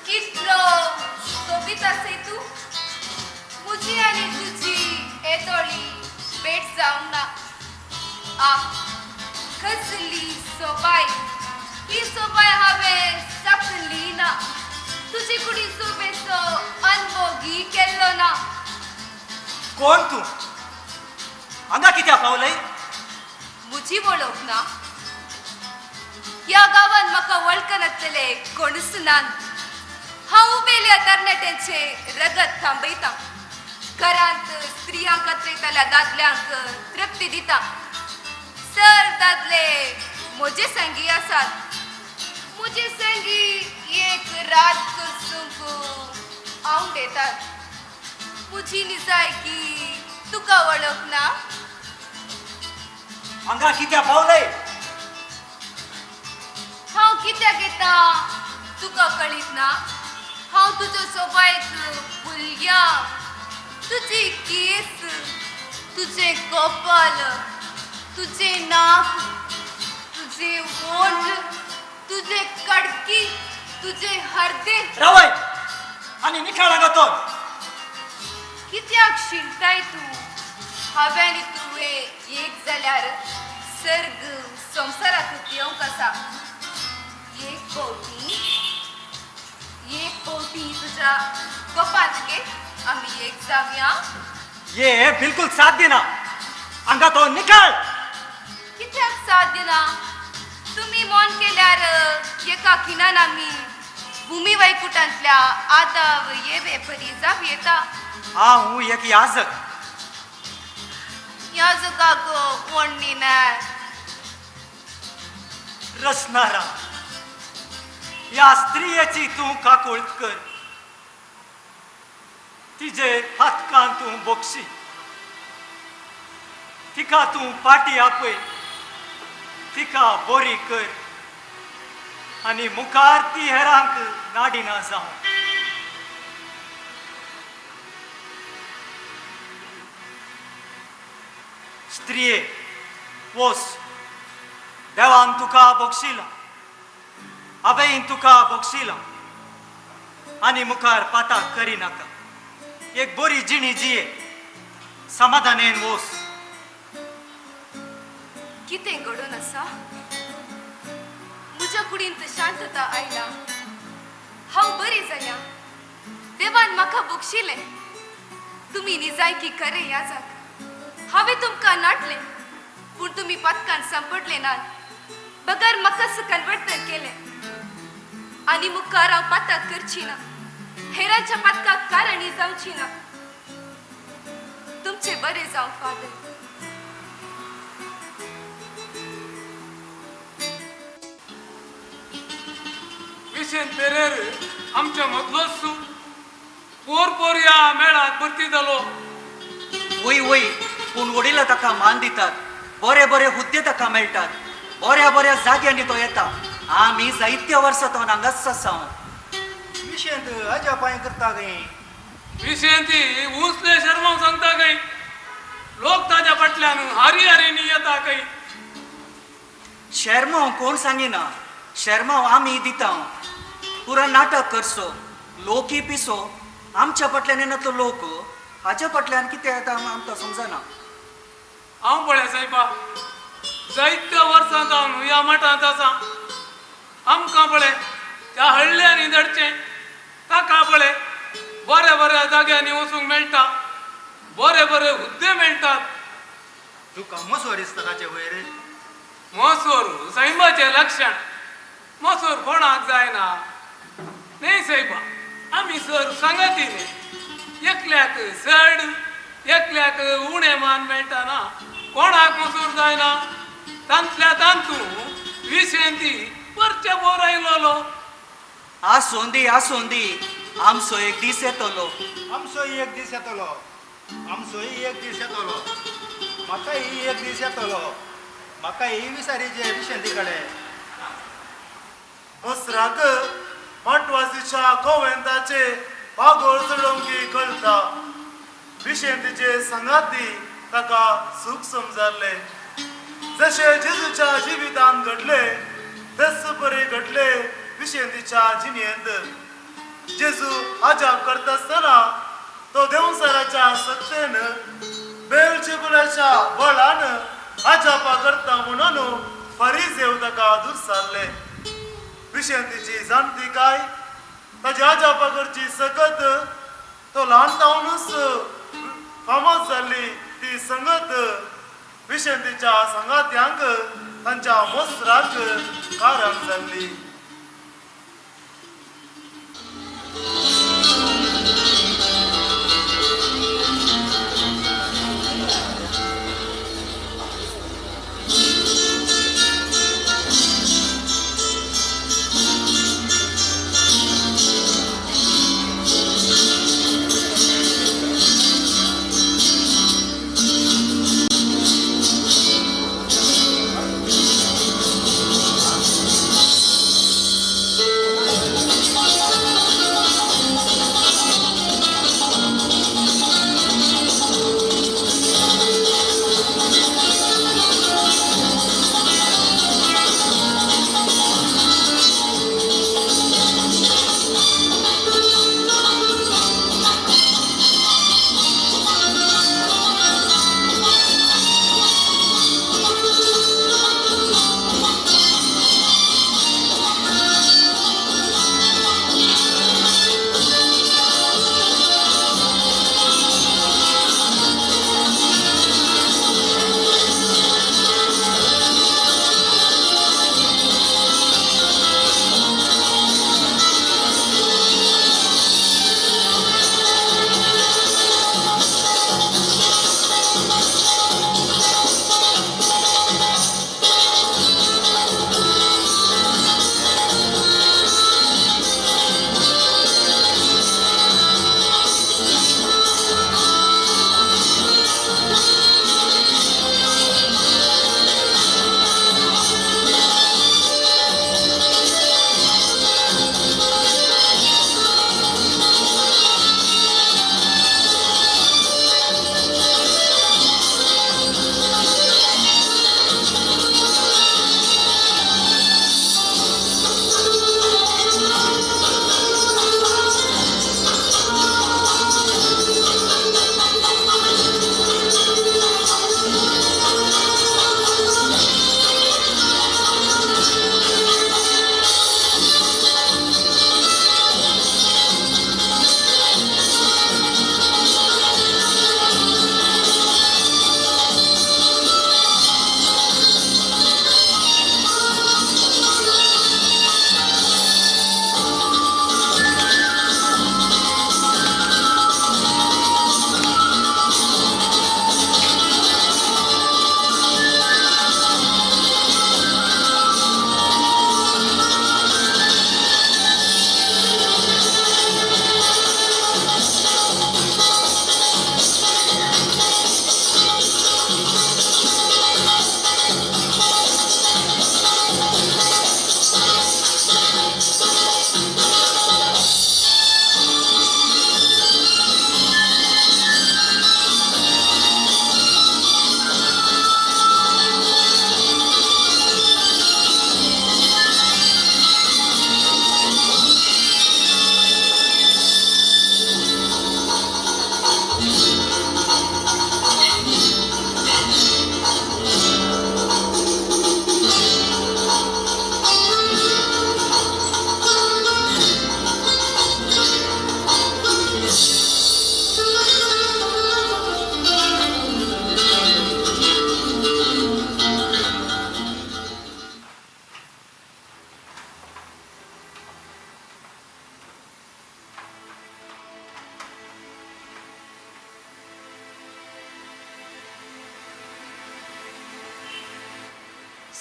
S9: कितलो सोबीत असे तू मुजी आणि तुझी येतोळी भेट जाऊन ना आ कसली सोबाय ही सोबाय हांवें सकली ना तुजी कुडी सोबेचो अनभोगी केल्लो ना
S7: कोण तू हांगा कित्याक पावलय
S9: मुजी वळख ना या गावान म्हाका वळखनातले कोणूच नान हांव उबेल्या तरणाट्यांचे रगत थांबयता घरांत स्त्रियांक कत्रेतल्या दादल्यांक तृप्ती दिता सर दादले म्हजे संगी आसात म्हजे संगी एक रात करसूंक हांव देतात म्हजी निजायकी तुका वळख ना
S7: हांगा कित्याक पावलय
S9: हांव कित्याक येता तुका कळीत ना हांव तुजो सोबायक भुलग्या तुजी केस तुजे कपाल तुजे नाक तुजे ओठ तुजे कडकी तुजे हरदे
S7: रावय आनी निखाणागातून
S9: कित्याक शिंताय तू हांवें आनी तुवें एक जाल्यार सर्ग संवसारांत येवंक आसा एक पावटी तुज्या कपांत घे आमी एक जावया
S7: ये बिलकुल साथ दिना हांगा तो निकाल
S9: कित्याक साथ दिना तुमी मोन केल्यार एका खिणान आमी भुमी वैकुंठांतल्या आदाव येवे परी जाव येता
S7: हांव एक याजक
S9: ह्या जगाक वणणी ना
S7: रचणारा या स्त्रियेची तू काकुळट कर तिजे हातकान तू बोक्षी तिका तू पाटी आपय तिका बोरी कर आणि मुखार ती हेरांक नाडिना जावं स्त्रिये वोस देवान तुका बक्षिला अभयन तुका बक्षिला आणि मुखार पाता करी नाका एक बरी जिणी जिये समाधानेन वोस
S9: कितें घडून आसा म्हज्या कुडींत शांतता आयला हांव बरी जाल्या देवान म्हाका बक्षिलें तुमी निजायकी खरें याजाक हांवें तुमकां नाटलें पूण तुमी पथकान संपडले नात बगर म्हाका कन्वर्टर केलें आनी मुखार हांव पाताक करची ना हेरांच्या पथकाक कारणी जावची ना तुमचे बरें जावं फादर
S10: विशेन पेरेर आमच्या मदलोच पोर या मेळात भरती जालो
S7: वय वय पूण वडील ताका मान दितात बरे बरे हुद्दे ताका मेळटात बऱ्या बऱ्या जाग्यांनी तो येता आमी जायत्या वर्सां तो हांगाच आसा विशेंत हाज्या पांय करता गे
S10: विशेन ती उसले शर्मा सांगता काय लोक ताज्या फाटल्यान हारी हारीनी येता काय
S7: शर्मा कोण सांगिना शर्मा आमी दिता पुरा नाटक करसो लोकी पिसो
S12: आमच्या फाटल्यान येना तो लोक हाच्या फाटल्यान कितें येता आमकां समजना.
S10: हांव पळय सायबा जायत्या वर्सां जावन ह्या मठांत आसा. आमकां पळय त्या हळल्यांनी धडचें ताका पळय बऱ्या बऱ्या जाग्यांनी वचूंक मेळटा, बरे बरे हुद्दे मेळटात.
S12: तुका मसोर दिसता ताचे वयर.
S10: मसूर सैमाचें लक्षण. मसूर कोणाक जायना न्ही सायबा. आमी सर सांगातीने एकल्याक चड एकल्याक उणें मान मेळटा ना. कोणाक मसूर जायना तांतल्या तांतू विशेंती परचे बोर आयलोलो.
S12: आसोंदी आमचो एक दीस येतलो.
S3: आमचोय एक दीस येतलो. आमचोय एक दीस येतलो. म्हाकाय एक दीस येतलो. म्हाकाय विचारीचे विशेंती कडेन.
S4: मसराक मठवासीच्या कोवेंताचे पागोळ चडोवंकी कळटा. विशेंतीचे संगाती ताका सूख समजारले. जशे जेजूच्या जिवितांत घडले तस बरे घडले विशेंतीच्या जिणेंत. जेजू आजाप करता आसतना तो देवसाराच्या सत्तेन बेलजेबुलाच्या बळान आजापा करता म्हणून फरिसेव ताका दूर सारले. विशेंतीची जाणती काय ताच्या आजापा करची सकत तो ल्हानतावनूच फामाद जाल्ली ती संगत विशेंतीच्या संगात्यांक तांच्या मसराक कारण जाल्ली.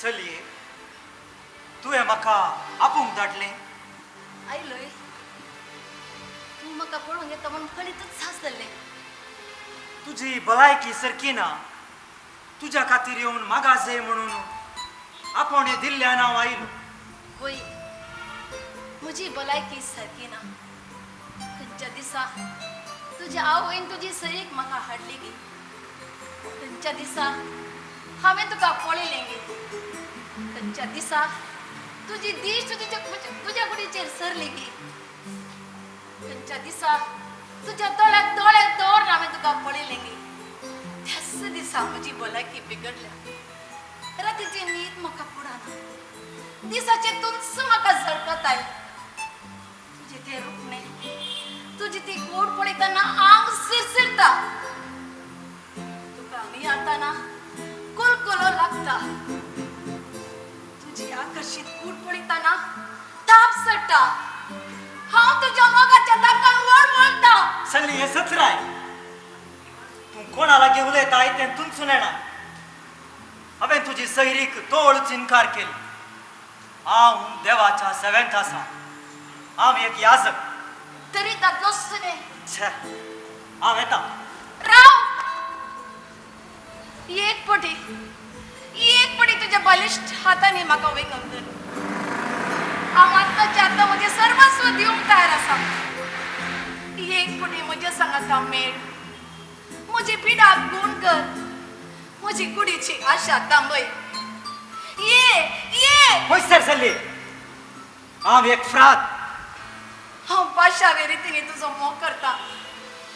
S12: चलये तुवें म्हाका आपूंक धाडलें
S6: आयलोय तू म्हाका पळोवन येता म्हणून कळीतच सासलें.
S12: तुजी भलायकी सारकी ना. तुज्या खातीर येवन मागास जाय म्हणून आपण हें दिल्ल्यान हांव आयलो.
S6: होय म्हजी भलायकी सारकी ना. खंयच्या दिसा तुज्या आवयन तुजी सयेक म्हाका हाडली गे. खंयच्या दिसा हांवें तुका पळयलें गे. खंयच्या दिसा तुजी दिश्ट तुज्या कुडीचेर सरली गे. खंयच्या दिसा तुज्या दोळ्याक दोळे दवरून हांवें तुका पळयलें गे. त्याच दिसा म्हजी भलायकी बिगडल्या. रातीची न्हीद म्हाका पडना. दिसाचे तुंस म्हाका झळकताय. तुजे ते रुपणे तुजी ती गोड पळयतना आंग सिरसिरता. तुका मियाळताना कुलकुलो लागता. तुजी आकर्षित कूड पळयताना ताप सडटा. हांव तुज्या मोगाच्या तापान वळवळटा.
S12: सल्ली हें सचराय. तूं कोणा लागीं उलयता तें तुमचून येना. हांवें तुजी सैरीक तोळूच इन्कार केली. हांव देवाच्या सेवेंत आसा. हांव एक याजक.
S6: तरी दादलो सुने
S12: छे हांव येता.
S6: राव एक पटी तुझ्या बलिष्ठ हाताने म्हाका वेगम कर. हांव आत्ताच्या आत्ता म्हजें सर्वस्व दिवंक तयार आसा. एक पटी म्हज्या सांगाता मेळ. म्हजी पिडा गुण कर. म्हजी कुडीची आशा तांबय. ये
S12: पयसर सल्ली. हांव एक फ्रात.
S6: हांव पाशावे रितीने तुजो मोग करता.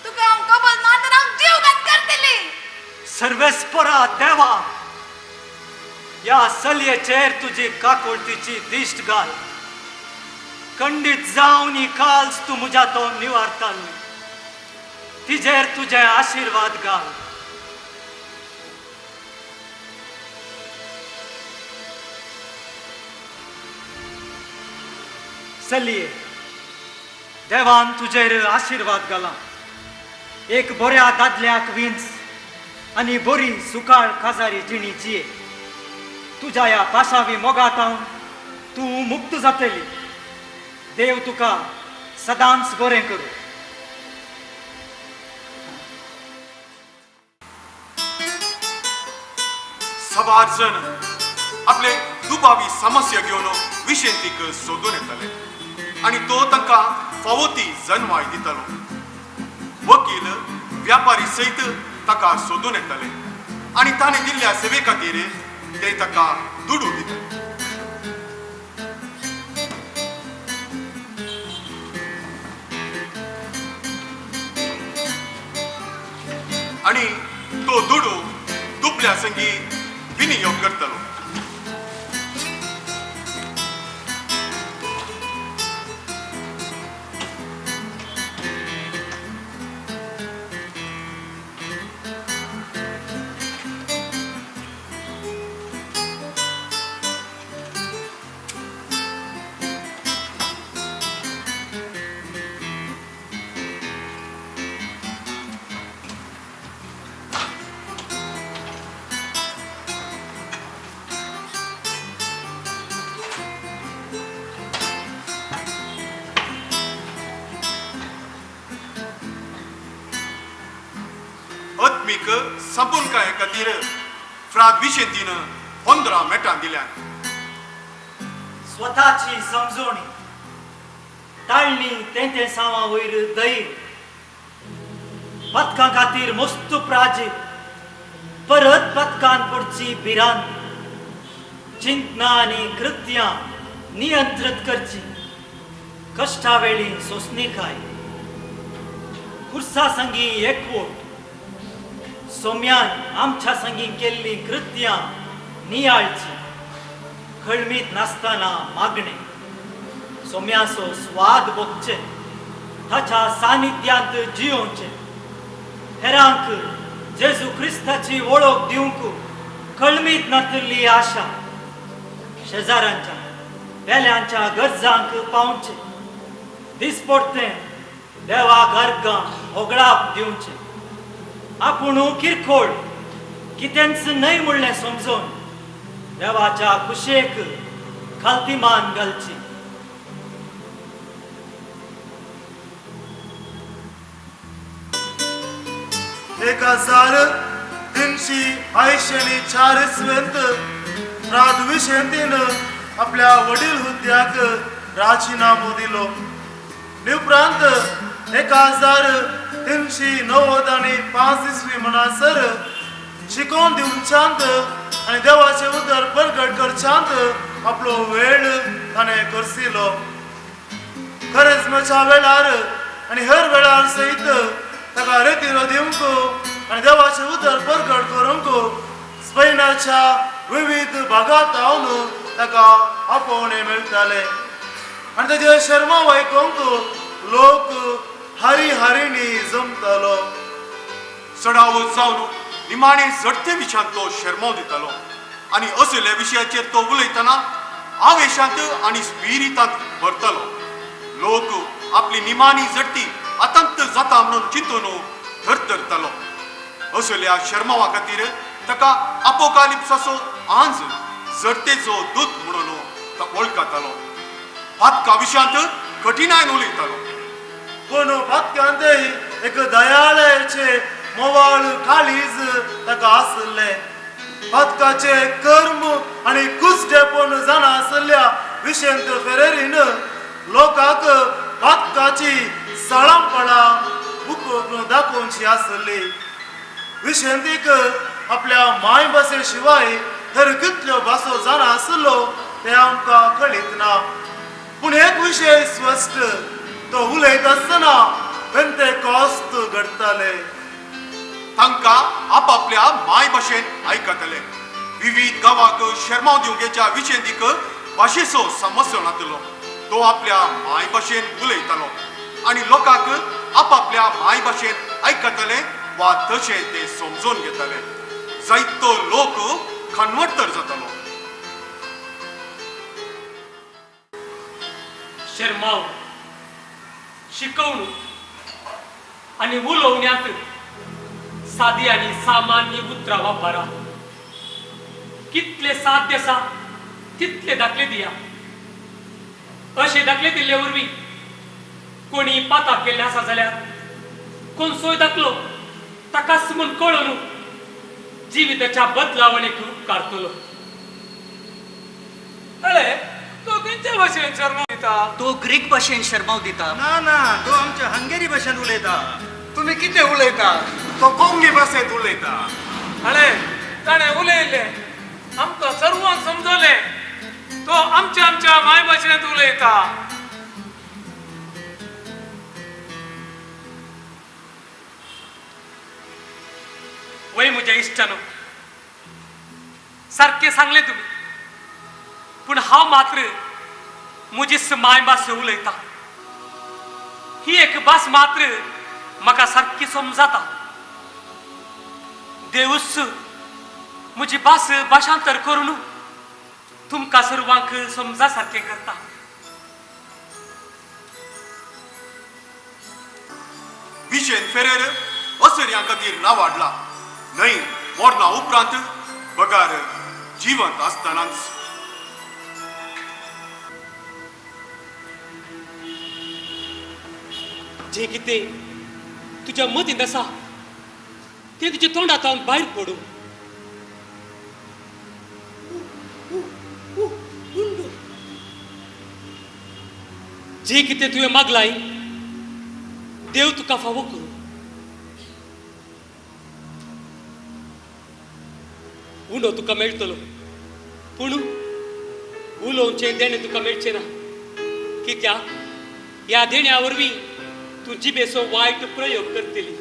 S6: तुका हांव कबल ना तर हांव जीवघात करतली.
S12: सर्वेस्परा देवा या सलयेचेर तुजी काकुळतीची दिश्ट घाल. खंडीत जावन ही काल्स तूं म्हज्या तो निवारतालो. तिजेर तुजे आशीर्वाद घाल. सलिये देवान तुजेर आशीर्वाद घाला. एक बऱ्या दादल्याक विंच आनी बरी सुकाळ काजारी जिणी जिये. तुज्या ह्या पाशावी मोगातावन तूं मुक्त जातली. देव तुका सदांच बरें करूं.
S8: सवार जण आपले दुबावी समस्या घेवन विशेंतीक सोदून येताले आणि तो तांकां फावो ती जन्माय दितालो. वकील व्यापारी सयत ताका सोदून येताले आणि ताणें दिल्ल्या सेवे खातीर ते ताका दुडू दिताले. आणि तो दुडू दुबल्या संगी विनियोग करतलो. आत्मीक संपूर्णकाये खातीर फ्रात विशेंतीन 15 मेटां दिल्यान.
S12: स्वताची समजोणी ताळणी ते सावा वयर धैर्य. पथकां खातीर मस्त प्राजीत परत पथकान पडची भिरांत. चिंतना आनी कृत्यां नियंत्रित करची. कश्टा वेळी सोंसणीकाय. खुर्सा संगी एकवट. सोम्यान आमच्या संगी केल्ली कृत्यां नियाळची. खळमीत नासतना मागणे. सोम्याचो स्वाद भोगचे. ताच्या सानिध्यांत जियोवचे. हेरांक जेजू क्रिस्ताची वळख दिवंक खळमीत नातिल्ली आशा. शेजाऱ्यांच्या वेल्यांच्या गरजांक पावचे. दिसपडते देवाक अर्गां होगळाप दिवचे. आपुणू किरकोळ कितेंच न्हय म्हणलें समजोन देवाच्या कुशेक खालती मान घालची.
S4: एक 1384 विशेंतीनं आपल्या वडील हुद्द्याक राजीनामो दिलो. उपरांत 1390 म्हणसर शिकोवन दिवच्यांत आनी देवाचे उदर परगट करच्यांत आपलो वेळ ताणें करसिलो. खरेंच वेळार आनी हर वेळार सयत ताका रेतीरो दिवंक आनी देवाचे उदर परगट करूंक स्पेनाच्या विविध भागात रावन ताका आपोवणे मेळटाले आनी ताचे शर्मा आयकूंक लोक हारी हारिणी जमतालो.
S8: चढाव जावन निमाणे जडते विशयान तो शर्मो दितालो आनी असल्या विशयाचेर तो उलयतना आवेशांत आनी स्पिरितांत भरतालो. लोक आपली निमाणी जडती आतंत जाता म्हणून चिंतून धरतरतालो. असल्या शर्मावा खातीर ताका अपोकालिप्साचो आंज जडतेचो दूत म्हणून तो वळखतालो. फातका विशयांत कठिनायन उलयतालो.
S4: पूण फातक्यांतय एक दयाळेचे मोवाळ काळीज ताका आसले. फातकाचे कर्म आनी कुस्तेपण जाणा आसल्या विशेंत फेरेरीन लोकांक फातकाची सळमपणां दाखोवची आसली. विशेंतीक आपल्या मायभासे शिवाय हेर कितल्यो भासो जाणा आसलो ते आमकां कळीत ना. पूण एक विशय स्पश्ट, तो उलयत आसतना पेंतेकॉस्त घडटाले.
S8: तांकां आपापल्या माय भाशेन आयकतले. विविध गांवांक शर्माव दिवंकेच्या विशेंतीक भाशेचो समस्या नातलो. तो आपल्या माय भाशेन उलयतालो आनी लोकांक आपापल्या माय भाशेन आयकतले वा तशें ते समजून घेतले. जायतो लोक कन्वर्टर जातालो.
S10: शर्माव शिकवणूक आणि उलोवण्यात सादी आणि सामान्य उतरां वापरा. कितले साध्य आसा तितले दाखले दिया. अशे दाखले दिल्ले वरवीं कोणी पाताक गेल्ले आसा जाल्यार कोण सोय दाखलो ताकाच म्हूण कळून जिविताच्या बदलावणेक उपकारतलो. अरे तो खंयच्या भाशेन शर्मा दिता?
S12: तो ग्रीक भाशेन शर्माव दिता.
S3: ना ना, तो आमच्या हंगेरी भाशेन उलयता.
S8: तुम्ही कितें उलयता? तो कोंकणी भाशेंत उलयता.
S10: अरे ताणें उलयले आमकां सर्वांक समजले तो आमच्या माय भाशेंत उलयता. वय म्हज्या इश्टानो, सारकें सांगलें तुमी. पूण हांव मात्र म्हजीच माय भास उलयता. ही एक भास मात्र म्हाका सारकी समजाता. देवूच म्हजी भास भाशांतर करून तुमकां सर्वांक समजा सारकें करता.
S8: विशेन फेरेर असर्यां खातीर नांवाडला. न्हय मरणा उपरांत बगार जिवंत आसतनाच.
S10: जे कितें तुज्या मतींत आसा तें तुज्या तोंडांतल्यान भायर पडूं. जे कितें तुवें मागलाय देव तुका फावो करूं. उंडो तुका मेळटलो पूण उलोवचें देणें तुका मेळचें ना. कित्याक ह्या देण्या वरवीं तूं जिबेचो वायट प्रयोग करतली.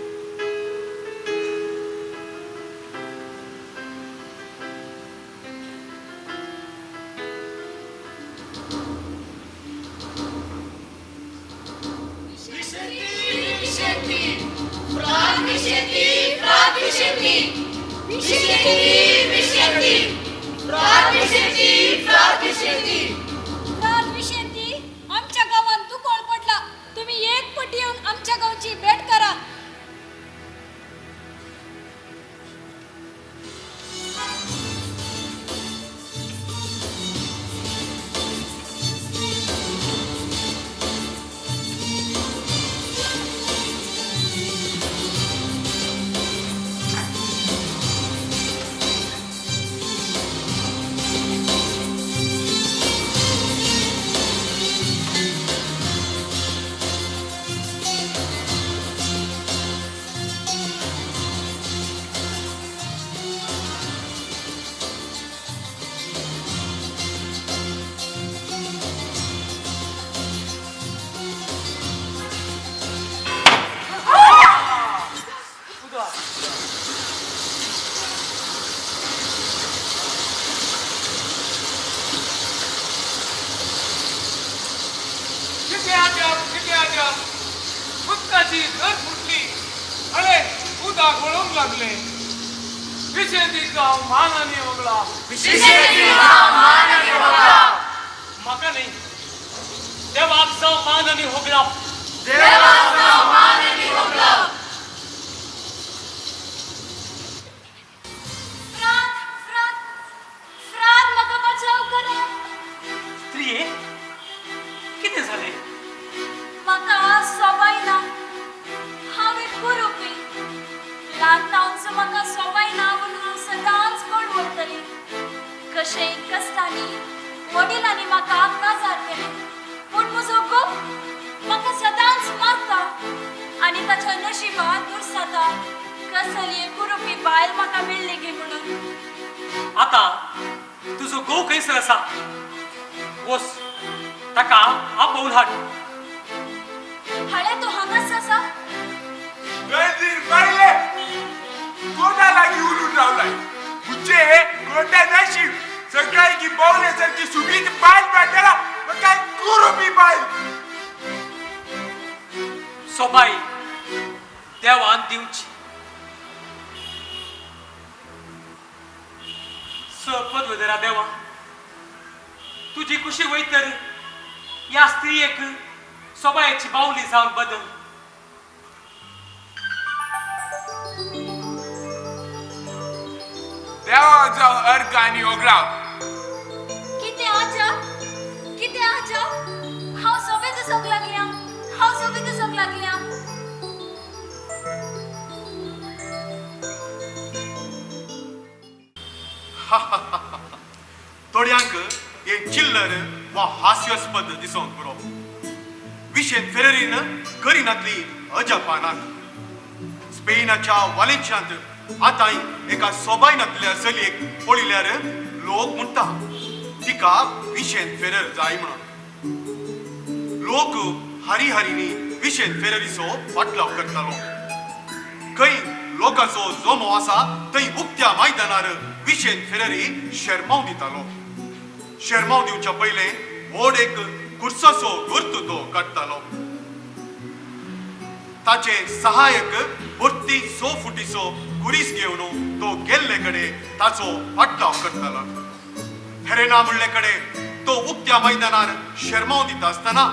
S6: आमच्या गावात दुकोळ पडला. तुम्ही एक पटी येऊन आमच्या गावची भेट करा.
S10: मनाची घर फुटली अरे उदा गळूंक लागले विशेंतीचा मानाने वगळा म्हाका नाही देवाक जावं मानाने होगळा
S12: स्त्रिये किती झाले
S6: म्हाका सवय ना हांव एक कुरूपी ल्हानपणांचो म्हाका सवय ना म्हणून हांव सदांच कोण वरतली कशेय कश्टांनी वडिलांनी म्हाका काजार केले पूण म्हजो घोव म्हाका सदांच मारता आनी ताच्या नशिबान दुर्साता कसली एक कुरूपी बायल म्हाका मेळ्ळी गे म्हणून
S12: आता तुझो घोव खंयसर आसा वस ताका आपोवन हाड
S6: हाळे तो हांगाच आसा
S8: गंजीर पाहिले कोणा लागी उलून रावलाय तुझे कोणत्या नशीब सकाळी की पावल्यासारखी सुबीत बाल पाठला मग काय करू मी बाल
S12: सोबाई देवान दिवची पदवदरा देवा तुझी कुशी वयतर या स्त्रियेक सोबायेची बावली जावन बदल
S8: देवाचा अर्क आणि ओगळाव
S6: किती आजा हांव सगळे दिसोंक लागल्या
S8: थोड्यांक हे चिल्लर वा हास्यास्पद दिसोंक पुरो विशेन फेररीन करिनातली अजापानाक स्पेनाच्या वालेंशांत आतां एका सोबायनातल्या चलयेक पळयल्यार लोक म्हणटा तिका विशेन फेरर जाय म्हणून लोक हरिहरीनी विशेन फेररीचो पाटलाव करतालो खंय लोकांचो जोमो आसा थंय उक्त्या मैदानार विशेन फेररी शर्माव दितालो शर्माव दिवच्या पयले व्हड एक कुर्साचो गुर्त तो काडटालो ताचे सहायक भरती 100 फुटीचो कुरीस घेवन तो गेल्ले कडेन ताचो पाटलाव करतालो हेरेना म्हणले कडेन तो उक्त्या मैदानार शर्माव दिता आसतना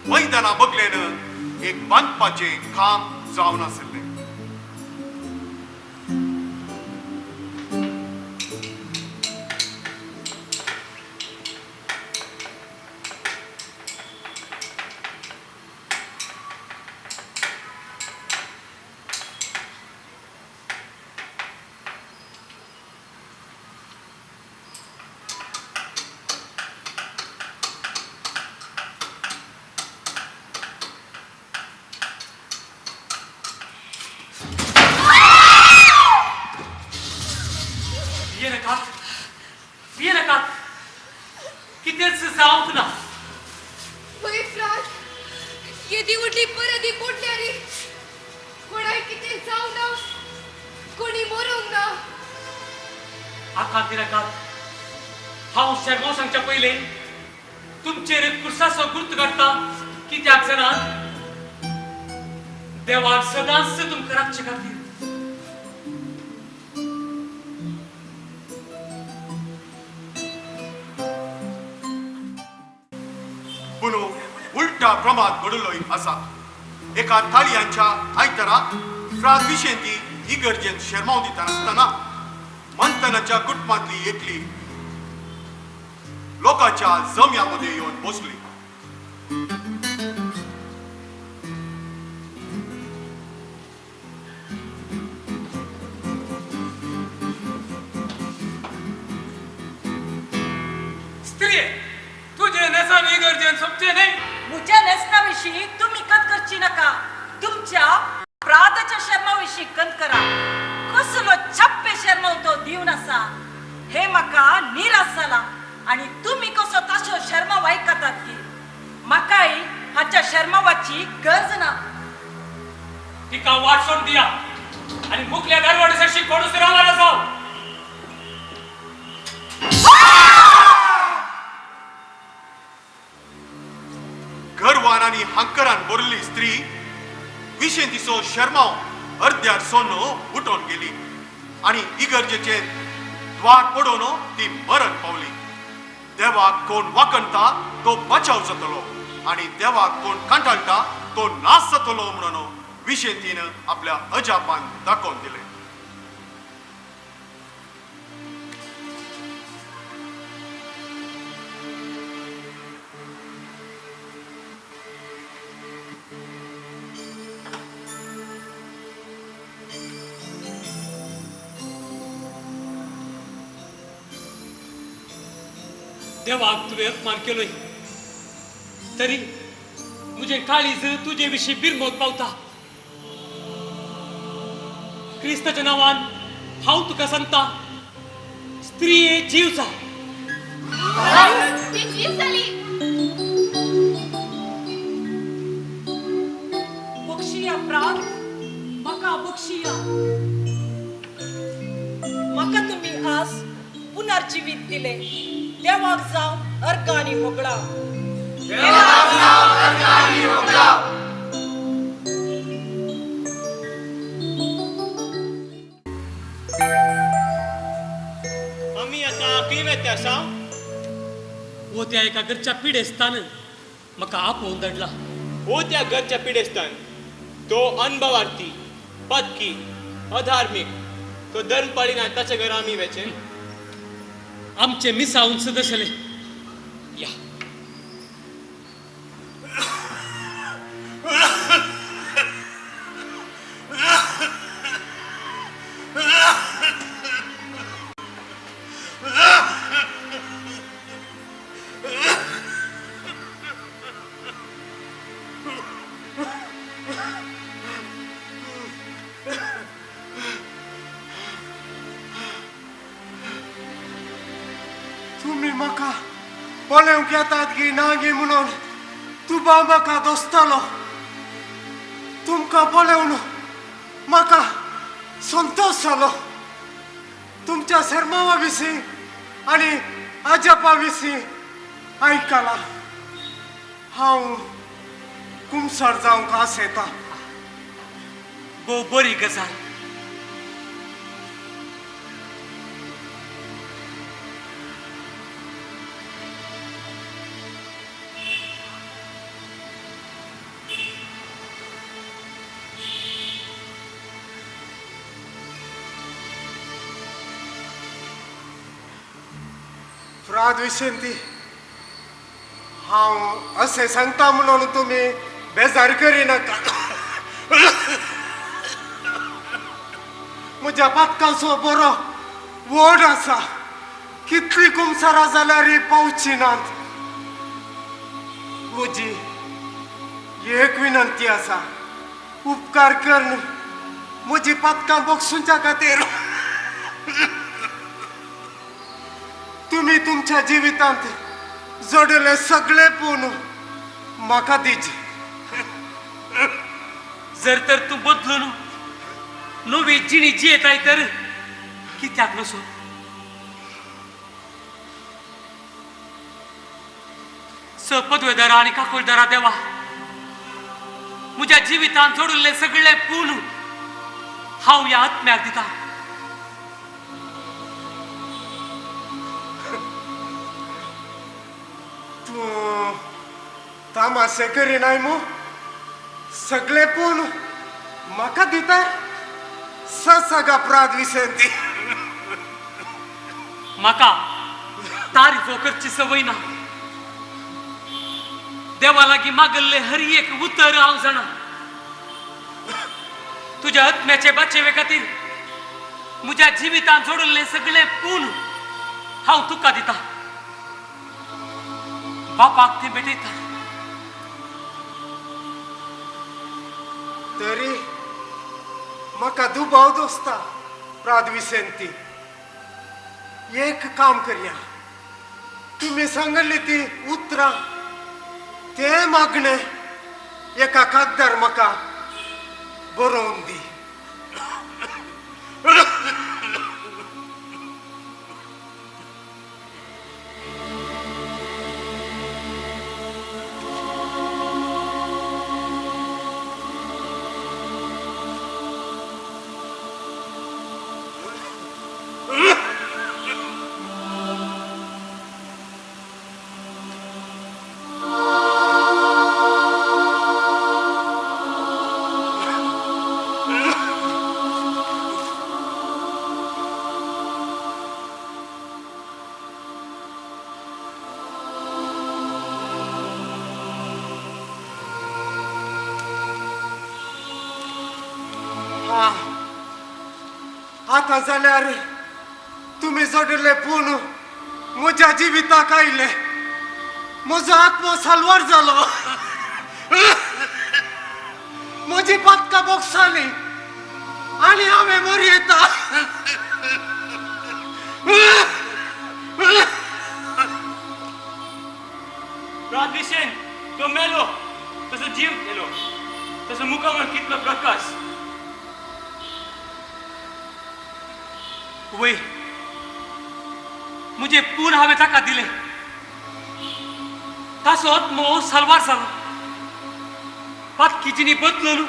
S8: मैदाना बगलेन एक बांदपाचे काम जावन आसले
S12: कितेच जावंक ना
S9: वय फ्रात येदी उडली परदी पोटल्यारी कोणाय कितें जाव ना कोणी मरूंक ना
S12: आखांतिराकात हांव शर्मा सांगच्या पयले तुमचेर कुर्साचो गुर्त काडटा कित्याक जाणात देवान सदांच तुमकां राखचे खातीर
S8: पूण उलटा प्रमाद घडलोय आसा एका थाळयांच्या आयतारा फ्राज विशेंती इगर्जेंत शर्माव दिता आसतना मंथनाच्या कुटुंबातली एकली लोकांच्या जम्यामध्ये येवन बसली
S10: स्त्री तुझे नेसान इगर्जेन सोपचे नाही
S5: मुझ्या नेसनाविषयी तुम्ही कत करची नका तुमच्या प्रादाच्या शर्माविषयी कत करा कसलो छप्पे शर्माव तो दिवन आसा हे म्हाका निराश जाला आणि तुम्ही कसो ताशो शर्माव आयकतात की म्हाकाय हाच्या शर्मावाची गरज ना
S12: तिका वाट सोड दिया आणि मुखल्या दरवाड्याशी कोणूच रावला जाव
S8: गर्वान आणि हंकारान भरली स्त्री विशेंतीचो शर्माव अर्ध्यार सोनो उठोन गेली आणि इगर्जेचे द्वार पडोन ती मरण पावली. देवाक कोण वाकणता तो बचाव जातलो आणि देवाक कोण कंटाळटा तो नाश जातलो म्हणून विशेंतीन आपल्या अजापान दाखवून दिले.
S10: देवाक तुवें अपमान केलोय तरी मुझे काळीज तुझे विशीं बिरमोद पावता. क्रिस्ताच्या नांवान हांव तुका सांगता, स्त्रिये जीव जा.
S9: ती जीव जाली.
S5: बक्षिया प्राण म्हाका बक्षिया. म्हाका तुम्ही आज पुनर्जीवित दिले. देवाक जावं अर्गानी होगळा.
S12: आम्ही आता किवें आसा
S10: वो त्या एका घरच्या पिडेस्तान म्हाका आपोवन धाडला.
S12: हो त्या घरच्या पिडेस्तान तो अनभवार्थी पदकी अधार्मिक तो धर्म पाळिना ताच्या घर आमी वेचे.
S10: आमचे मिसावून सदस्यले या.
S4: तुम्ही म्हाका पळोवंक येतात गी ना गी म्हणून तुबा म्हाका दोस्तालो. तुमकां पळोवन म्हाका संतोष जालो. तुमच्या शर्मावा विशीं आनी अजापा विशीं आयकलां. हांव कुमसार जावंक आसयता.
S10: भोव बरी गजाल.
S4: फ्राद विशेंती, हांव अशें सांगता म्हणून तुमी बेजार करिनाका. म्हज्या पातकाचो बरो वड आसा. कितली कुमसारां जाल्यारय पावची नात. म्हजी एक विनंती आसा, उपकार करून म्हजी पातकां बक्षुंच्या खातीर तुम्ही तुमच्या जिवितांत जोडले सगळे पूण म्हाका दिचे.
S10: जर तर तू बदलून नवी जिणी जियेताय तर कित्याक नसो. पदवेदारा आणि काकुळदारा देवा, म्हज्या जिवितांत जोडले सगळे पूण हांव ह्या आत्म्याक दिता.
S4: तूं तामाशे करिनाय मू. सगळे पूण म्हाका दिता. सगा प्राद विशेंती.
S10: म्हाका तारीफो करची संवय ना. देवा लागीं मागल्ले हर एक उतर हांव जाणा. तुझ्या आत्म्याचे बाचेवे खातीर म्हज्या जिवितांत जोडले सगळे पूण हांव तुका दिता. बापाक ते भेटयता.
S4: तरी म्हाका दुबाव दोस्ता प्राद विशेंती. एक काम करया. तुम्ही सांगली ती उतरां ते मागणे एका कागदार म्हाका बरोवन दी. आता जाल्यार तुम्ही जोडिल्ले पूण म्हज्या जिविताक आयले म्हजो आत्मो सालवार जालो म्हजी पदकां बोगसाली आनी हांवें मरी येता
S7: रातविशेन तो मेलो तसो जीव गेलो तसो मुखावर कितलो प्रकाश वय मुझे पूर्ण हांवें ताका दिले तासोच मोह सालवार जालो पातकीची बदलून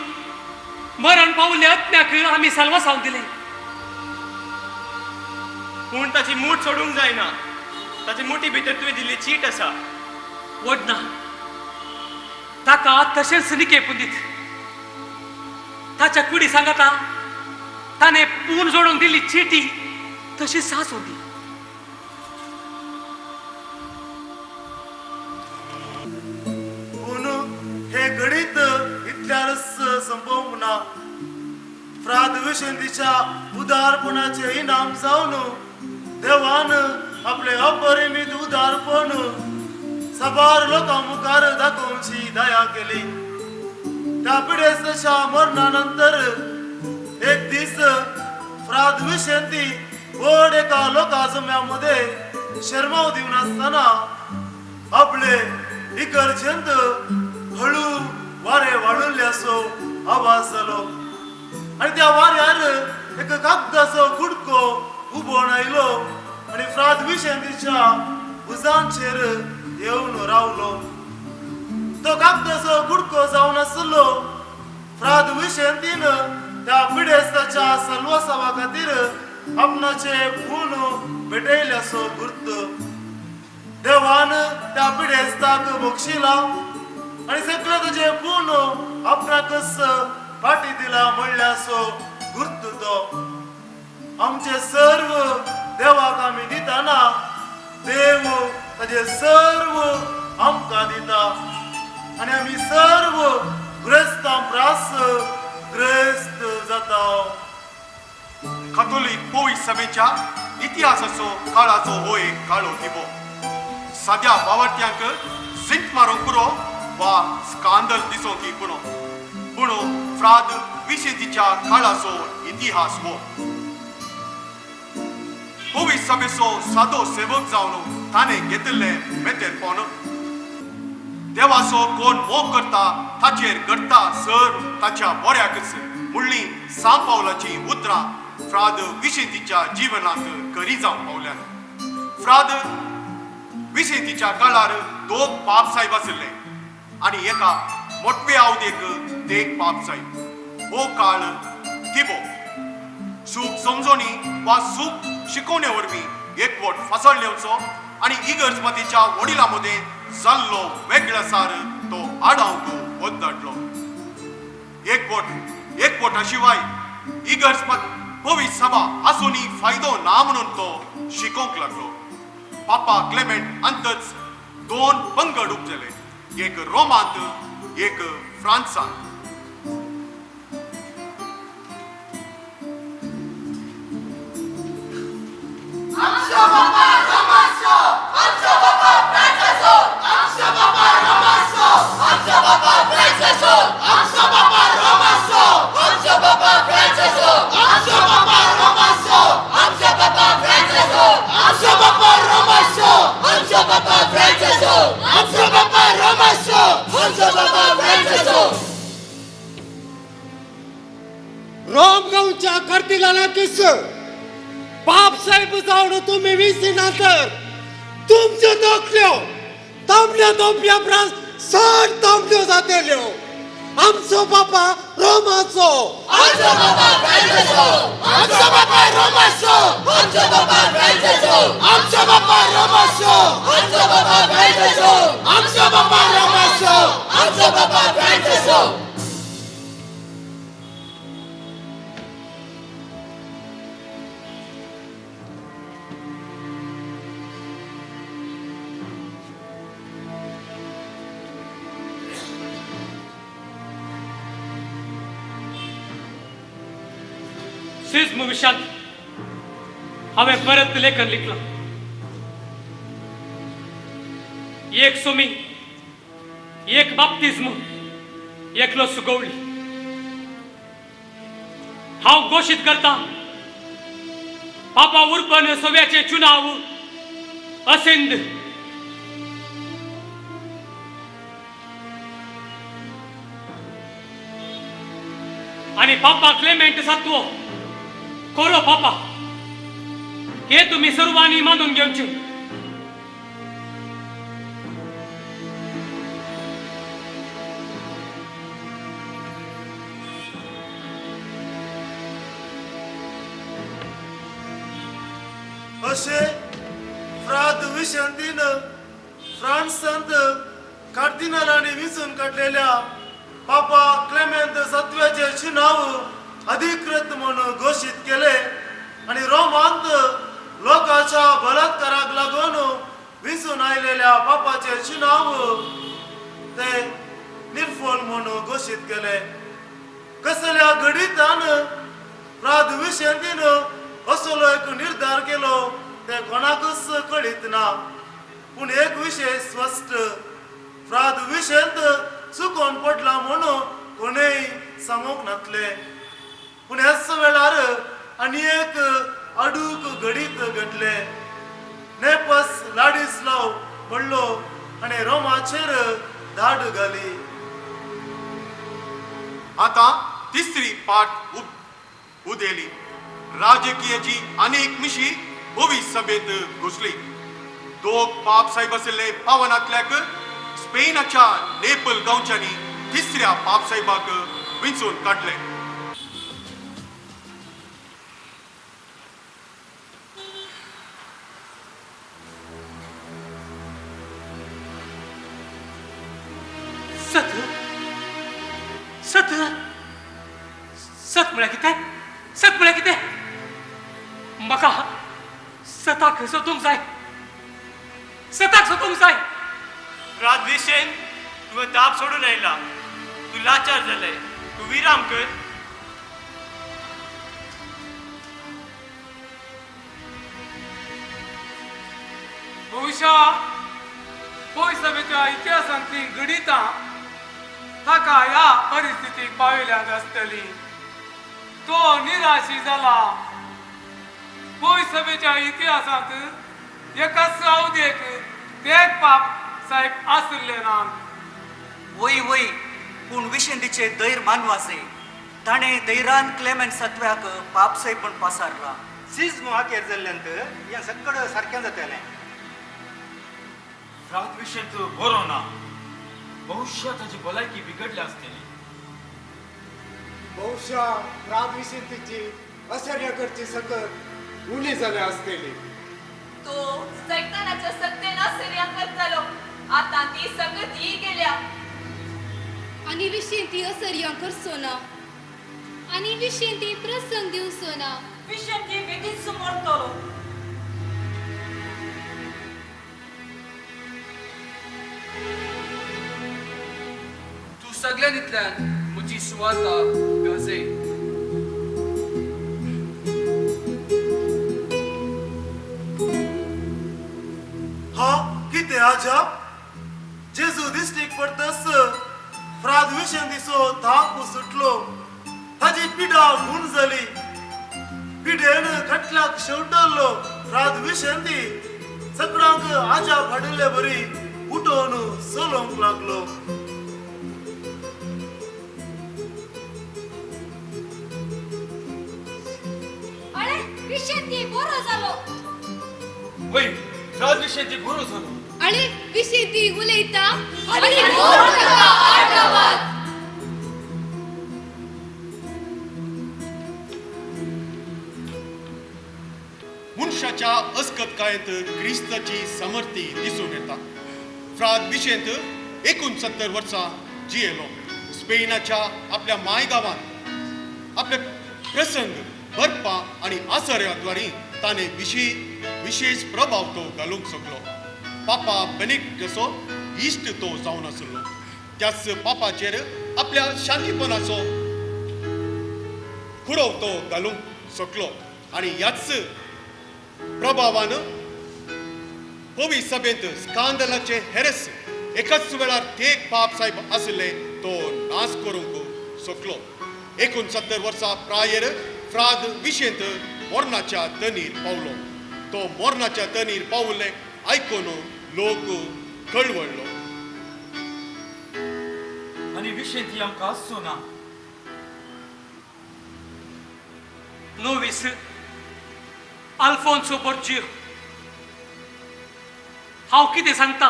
S7: मरण पावले अत्म्याक आमी सालवा सावन दिले पूण ताची मूठ सोडूंक जायना ताची मुठी भितर तुवें दिल्ली चीट आसा वडना ताका तशेंच निकेपून दीत ताच्या कुडी सांगता ताणे पूण जोडून दिल्ली चिटी तशी सास होती
S4: पूण हे घडीत इतल्यारच संपवंक ना फ्राद विशेंतीच्या उदारपणाचे इनाम जावन देवान आपले अपरिमीत उदारपण सबार लोकां मुखार दाखोवची दया केली त्या पिडेसच्या मरणानंतर एक दीस फ्राद विशेंती व्हड एका लोका जम्यामध्ये शर्माव दिवन आसतना आपले इगर्जेंत हळू वारे वाडुल्ल्याचो आवाज जालो आनी त्या वाऱ्यार एक कागदाचो कुडको उबोन आयलो आनी फ्राद विशेंतीच्या भुजांचेर येवन रावलो तो कागदाचो कुडको जावन आसलो फ्राद विशेंतीन त्या पिडेस्ताच्या सल्वसावा खातीर आपणाचे खून भेटयल्याचो गुर्त देवान त्या पिडेस्ताक बक्षिला आनी सगळे ताचे खून आपणाकच फाटी दिला म्हणल्याचो गुर्त तो आमचे सर्व देवाक आमी दिताना देव ताचे सर्व आमकां दिता आनी आमी सर्व ग्रेस्तां प्रास ग्रेस्त जाता
S8: कथोलिक पवित्र सभेच्या इतिहासाचो काळाचो हो एक काळो दिवो सद्या वावरत्यांक सिंट मारूंक पुरो वा स्कांदल दिसूंक पुरो पूण फ्राद विशेंतीच्या काळाचो इतिहास हो पवित्र सभेचो सादो सेवक जावन ताणें घेतिल्ले मेतेरपण देवाचो कोण मोग करता ताचेर घडटा सर ताच्या बऱ्याकच म्हणली सांब पावलाची उतरां फ्राद विशेंतीच्या जीवनांत खरी जावन पावल्यात फ्राद विशेंतीच्या काळार दोग पाप साहेब आशिल्ले आनी एका मोठवे आवदेक देख पाप साहेब हो काळ दिवो सूख समजोनी वा सूख शिकोवणे वरवीं एकवट फसळलेवचो आनी इगर्जमतीच्या वडिलां मदें जाल्लो वेगळासार तो आडावंक वदडलो एकवटा शिवाय इगर्जमत पवित्र सभा आसुनी फायदो ना म्हणून तो शिकोवंक लागलो पापा क्लेमेंट अंतच दोन पंगड उपजले एक रोमांत एक फ्रांसांत
S4: रोमगावच्या कर्दिलाला किस बाप साहेब जावन तुम्ही विसिनातर तुमच्यो तकल्यो तांबड्या तोपया प्रास सण तांबड्यो जातेल्यो आमचो बापा रोमाचो आमचो बापा फ्रांसाचो आमचो बापा रोमाचो आमचो बापा फ्रांसाचो आमचो बापा रोमाचो आमचो बापा फ्रांसाचो आमचो बापा रोमाचो आमचो बापा फ्रांसाचो
S10: सिस्म विषयात हांवें परत लेखन लिखलां. एक सुमी, एक बाप्तिस्म, एकलो सुगवली. हांव घोशीत करता पापा उर्बन सोव्याचे चुनाव असिंद. आणि पापा क्लेमेंट सातवो खरो पापा हे तुम्ही सर्वांनी मानून घेवचे.
S4: अशे फ्राद विशांतीन फ्रान्सांत कार्दिनालांनी विंचून काडलेल्या पापा क्लेमेंत सातव्याचे चुनाव अधिकृत म्हणून घोषित केले आणि रोमांत लोकांच्या बलात्काराक लागून विंचून आयलेल्या पापाचे चुनाव ते निर्फोल म्हणून घोषित केले. कसल्या घडीतान फ्राद विशांतीन असलो एक निर्धार केलो ते कोणाकच कळीत ना. पूण एक विशय स्पष्ट, फ्राद विशेंत चुकोन पडला म्हणून कोणेय सांगूंक नासले. पूण ह्याच वेळार आनी एक अडूक घडीत घडले. नेपस लाडिस्लाव पडलो आनी रोमाचेर धाड घाली.
S8: आता तिसरी पाठ उदेली. राजकीयाची अनेक मिशी भवी सभेत घुसली. दोग बाप साहेब आशिल्ले पावनांतल्याक स्पेनाच्या नेपल गांवच्यांनी तिसऱ्या बाप साहेबाक विंचून काडले.
S10: सत सत सत म्हळ्यार कितें? सत म्हळ्यार कितें? म्हाका सताक सोदूंक जाय. सताक सोदूंक जाय.
S7: रात विशेन तुवें ताप सोडून आयला. तूं लाचार जालें. तूं विराम कर.
S10: बहुशा पयस सभेच्या इतिहासांतली गणितां ताका ह्या परिस्थितीक पावयल्यात आसतली. तो निराशी जाला. पयस सभेच्या इतिहासांत एकाच अवधेक ते पाप साहेब आसले ना.
S12: वय वय पूण विशेंतीचे दैर मानवाचे ताणे दैरान क्लेमेंट सातव्याक पापसाहेब पण पासारला.
S3: सिज्म हाकेर जाल्ल्यांत हें सगळं सारकें जातलें.
S11: फ्राद विशेंत बरो ना. बहुशा ताची भलायकी बिगडली आसतली.
S3: बहुशा रात विशेंतीची असर्य करची सकत उणी जाले आसतली.
S9: तो सैतानाच्या सत्तेन आश्चर्या करतालो. आता ती संगत ही गेल्या.
S6: आणि विशेंती असर्या करचो ना. आणि विशेंती प्रसंग दिवचो ना.
S5: विशेंती विधीन समोरतलो.
S2: तू सगळ्यांतल्यान म्हजी सुवाता गजे.
S4: हा कितें अजाप. जेजू दिश्टीक पडटस फ्राद विशेंतीचो धाक सुटलो. ताची पिडा गूण जाली. पिडेन खटल्याक शेवटल्लो फ्राद विशेंती सगळ्यांक आजाप हाडिल्ले बरी उठोवन चलोवंक लागलो.
S6: अरे विशेंती बरो जालो.
S11: वय फ्राद विशेंती बरो जालो.
S6: आणि विशेंती उलयता आणि बोर करता आडवाद.
S8: मनशाच्या अस्कतकायेत क्रिस्ताची समर्थी दिसून येता. फ्राद विशेंत 69 वर्सां जियेलो. स्पेनाच्या आपल्या मायगावांत आपले प्रसंग बरपा आणि आसऱ्याद्वारे ताणे विशेष प्रभाव तो घालूंक शकलो. पापा बेनिक्टसो इश्ट तो जावन आसलो. त्याच पापाचेर आपल्या शांतीपणाचो खुरव तो घालूंक सोकलो आणि ह्याच प्रभावानं पवी सभेंत स्कांदलाचे हेरस एकाच वेळार तेग बाप साहेब आसले तो नाश करूंक सोकलो 69 वर्सां प्रायर फ्राद विशेंत मोर्नाच्या तनीर पावलो तो मोर्नाच्या तनीर पावले आयकून लोक कळवळलो
S11: आनी विशें ती आमकां आसचो ना
S10: Luis Alfonso Borgia हांव कितें सांगता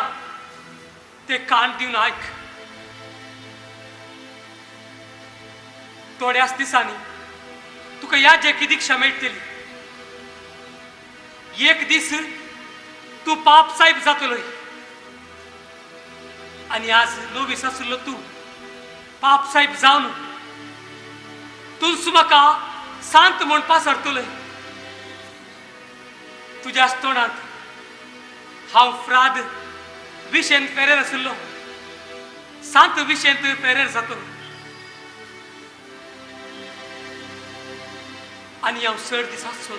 S10: ते कान दिवन आयक थोड्याच दिसांनी तुका याजेची दिक्षा मेळटली एक दीस तूं पाप साहेब जातलोय आनी आज लुईस आसलो तूं पाप साहेब जावन तूंच म्हाका सांत म्हूण पासरतलोय तुज्याच तोंडांत हांव फ्राद विशेंत फेरेर आसलो सांत विशेंत फेरेर जातलो आनी हांव 6 दीस आसतलो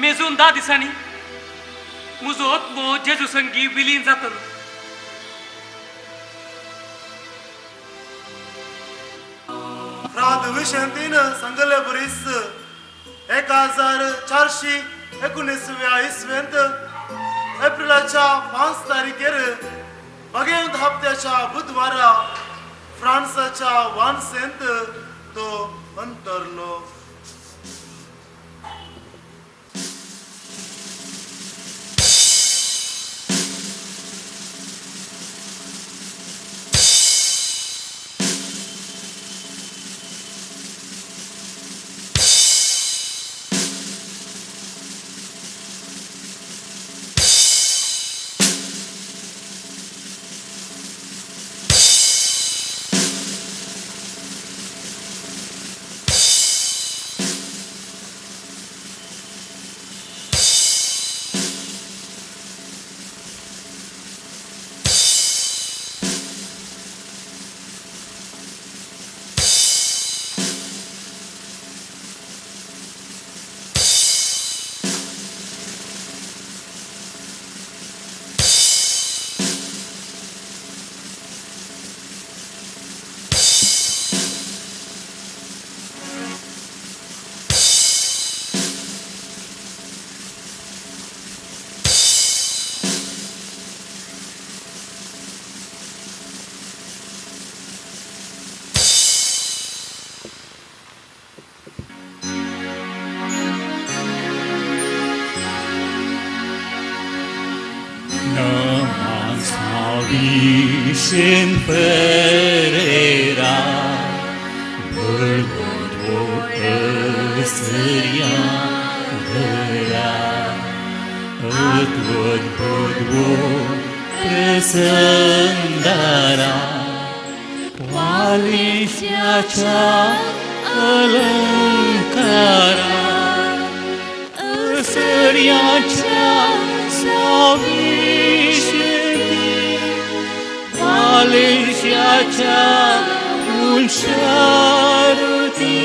S10: मेजून 10 दिसांनी म्हजो आत्मो जेजू संगी विलीन जातलो
S4: फ्राद विशेंतीन सांगले बरीस 1419 इसवेंत एप्रिलाच्या 5 तारखेर भगवंत हप्त्याच्या बुधवारा फ्रान्साच्या वानसेंत तो अंतरलो
S13: Vicen Pereira Bălbădvo Păsăria Găra Îtvăd bădvo Presândara Oaliștea cea alăncara Păsăria cea s-a Aleșia cea ulșarăti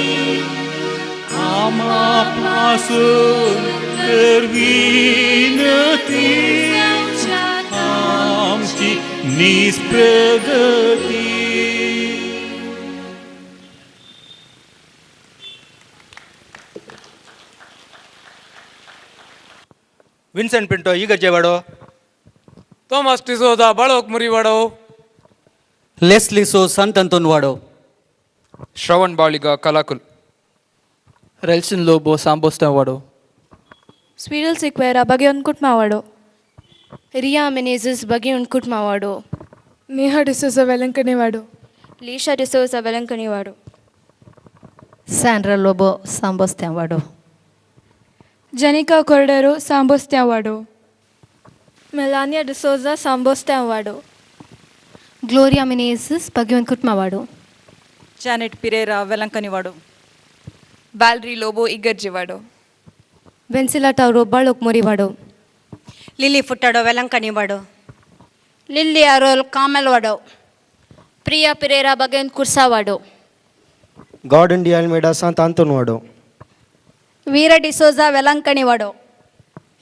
S13: Am aplasă tervinăti Am ști nis pregăti
S12: Vincent Pinto Igarje Vado
S10: Thomas D'Souza Balok Murivado
S12: Leslie सो Sant Anton Vado
S14: Shravan Bavaliga Kalakul
S15: Relsin Lobo Sambosta Vado
S16: Sweedal Sequeira Bageun Kutmavado Riya Menezes Bageun Kutmavado
S9: Neha D'Souza Velankanevado
S16: Lisha D'Souza Velankanevado
S17: Sandra Lobo Sambostyavado
S9: Janika Cordeiro Sambostyavado
S16: Melania D'Souza Sambostyavado
S17: Gloria Menezes Bageun Kutmavado
S5: Janet Pereira Velankanivado
S9: Valerie Lobo Igarjevado
S16: Vencilla Tauro Balok Morivado
S6: Lily Furtado Velankanivado
S17: Lily Errol Kamelvado
S16: Priya Pereira बगेउन कुर्सावाडो
S18: Gordon de Almeida सांत आंतोन वाडो.
S6: ವೀರ D'Souza Velankanni Wado.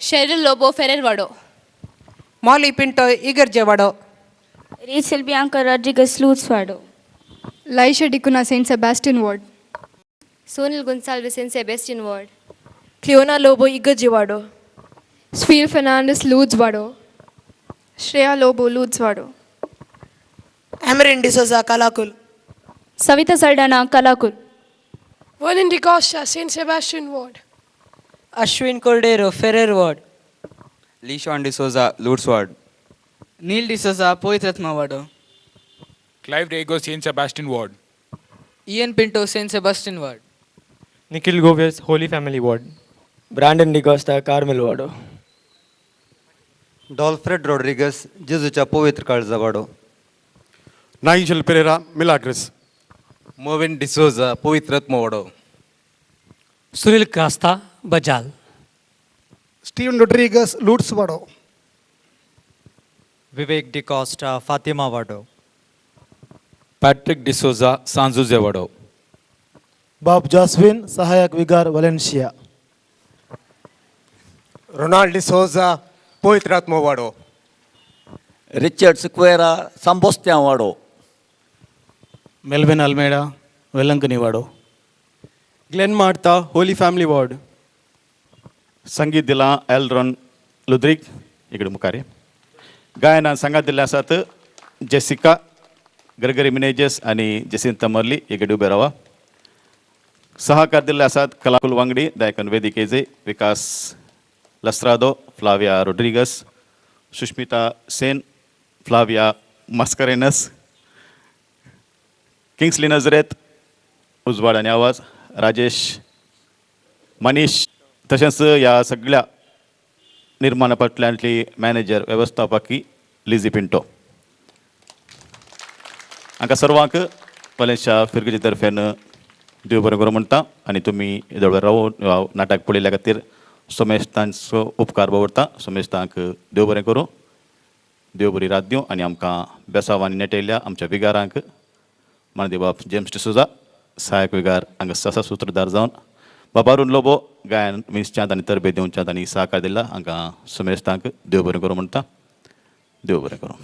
S9: Sheryl Lobo फेरेर वाडो.
S15: Molly Pinto Igerje वाडो.
S16: Rachel Bianca Rodriguez Lutz वाडो.
S17: Laisha Dicuna Saint Sebastian Ward.
S16: Sonil Gonçalves Saint Sebastian Ward.
S6: Cleona Lobo Igarji Vado.
S16: Sfil Fernandez Lutz Vado. Shreya Lobo Lutz Vado.
S15: Amarin D'Souza Kalakul.
S16: Savita Saldana Kalakul.
S6: Vernon Di Costa Saint Sebastian Ward.
S15: Ashwin Cordero Ferrer Ward.
S19: Lishon D'Souza Lutz Ward.
S15: Neil D'Souza Poitratma वाडो.
S11: Clive Diego Saint Sebastian Ward.
S15: Ian Pinto Saint Sebastian Ward.
S18: Nikhil Govies Holy Family Ward. Brandon Digosta Carmel Vado.
S19: Dolfred Rodrigues जेजूच्या पवित्र काळजा Vado.
S8: Nigel Pereira Milagres.
S19: Movin D'Souza पवित्रत्म Vado.
S15: Sunil Costa Bajal.
S3: Steven Rodriguez Lutz Vado.
S19: Vivek D'Costa Fatima Vado.
S11: Patrick D'Souza San Jose Vado.
S18: Bob Joswin सहायक विगार Valencia.
S19: Ronald D'Souza पवित्रात्म Vado.
S13: Richard Sequeira Sambostya Vado.
S18: Melvin Almeida Velankani Vado.
S19: Glen Marta holy family ward.
S1: संगीत दिला aileron लुद्रिक इकडे मुखारे. गायनान संगात दिल्ले आसात जेसिका ग्रेगरी मिनेजेस आणि जसिंता मर्ली इकडे उभे रावा. सहकार दिल्ले आसात कलाकुल वांगडी दायकन वेदिकेचे Vikas Lasrado Flavia Rodrigues Sushmita Sen Flavia Mascarenhas Kingsley Nazareth उजवाड आणि आवाज राजेश मनीष तशेंच ह्या सगळ्या निर्माणपटल्यांतली मॅनेजर व्यवस्थापकी लिझी पिंटो हांकां सर्वांक पलेंच्या फिरगेचे तर्फेन देव बरें करूं म्हणटा आनी तुमी जवळ रावून नाटक पळयल्या खातीर सोमेश तांचो उपकार दवरता. सोमेश तांक देव बरें करूं, देव बरी रात दिवं आनी आमकां बेसांवांनी नेटयल्या आमच्या विगारांक मानदी बाब जेम्स डिसोजा सहायक विगार हांगा ससा सूत्रधार जावन बाबा अरुण लोबो गायन मिसच्यांत आनी तरबेत दिवच्यांत आनी सहकार दिला हांकां सोमेश तांक देव बरें करूं म्हणटा. देव बरें करूं.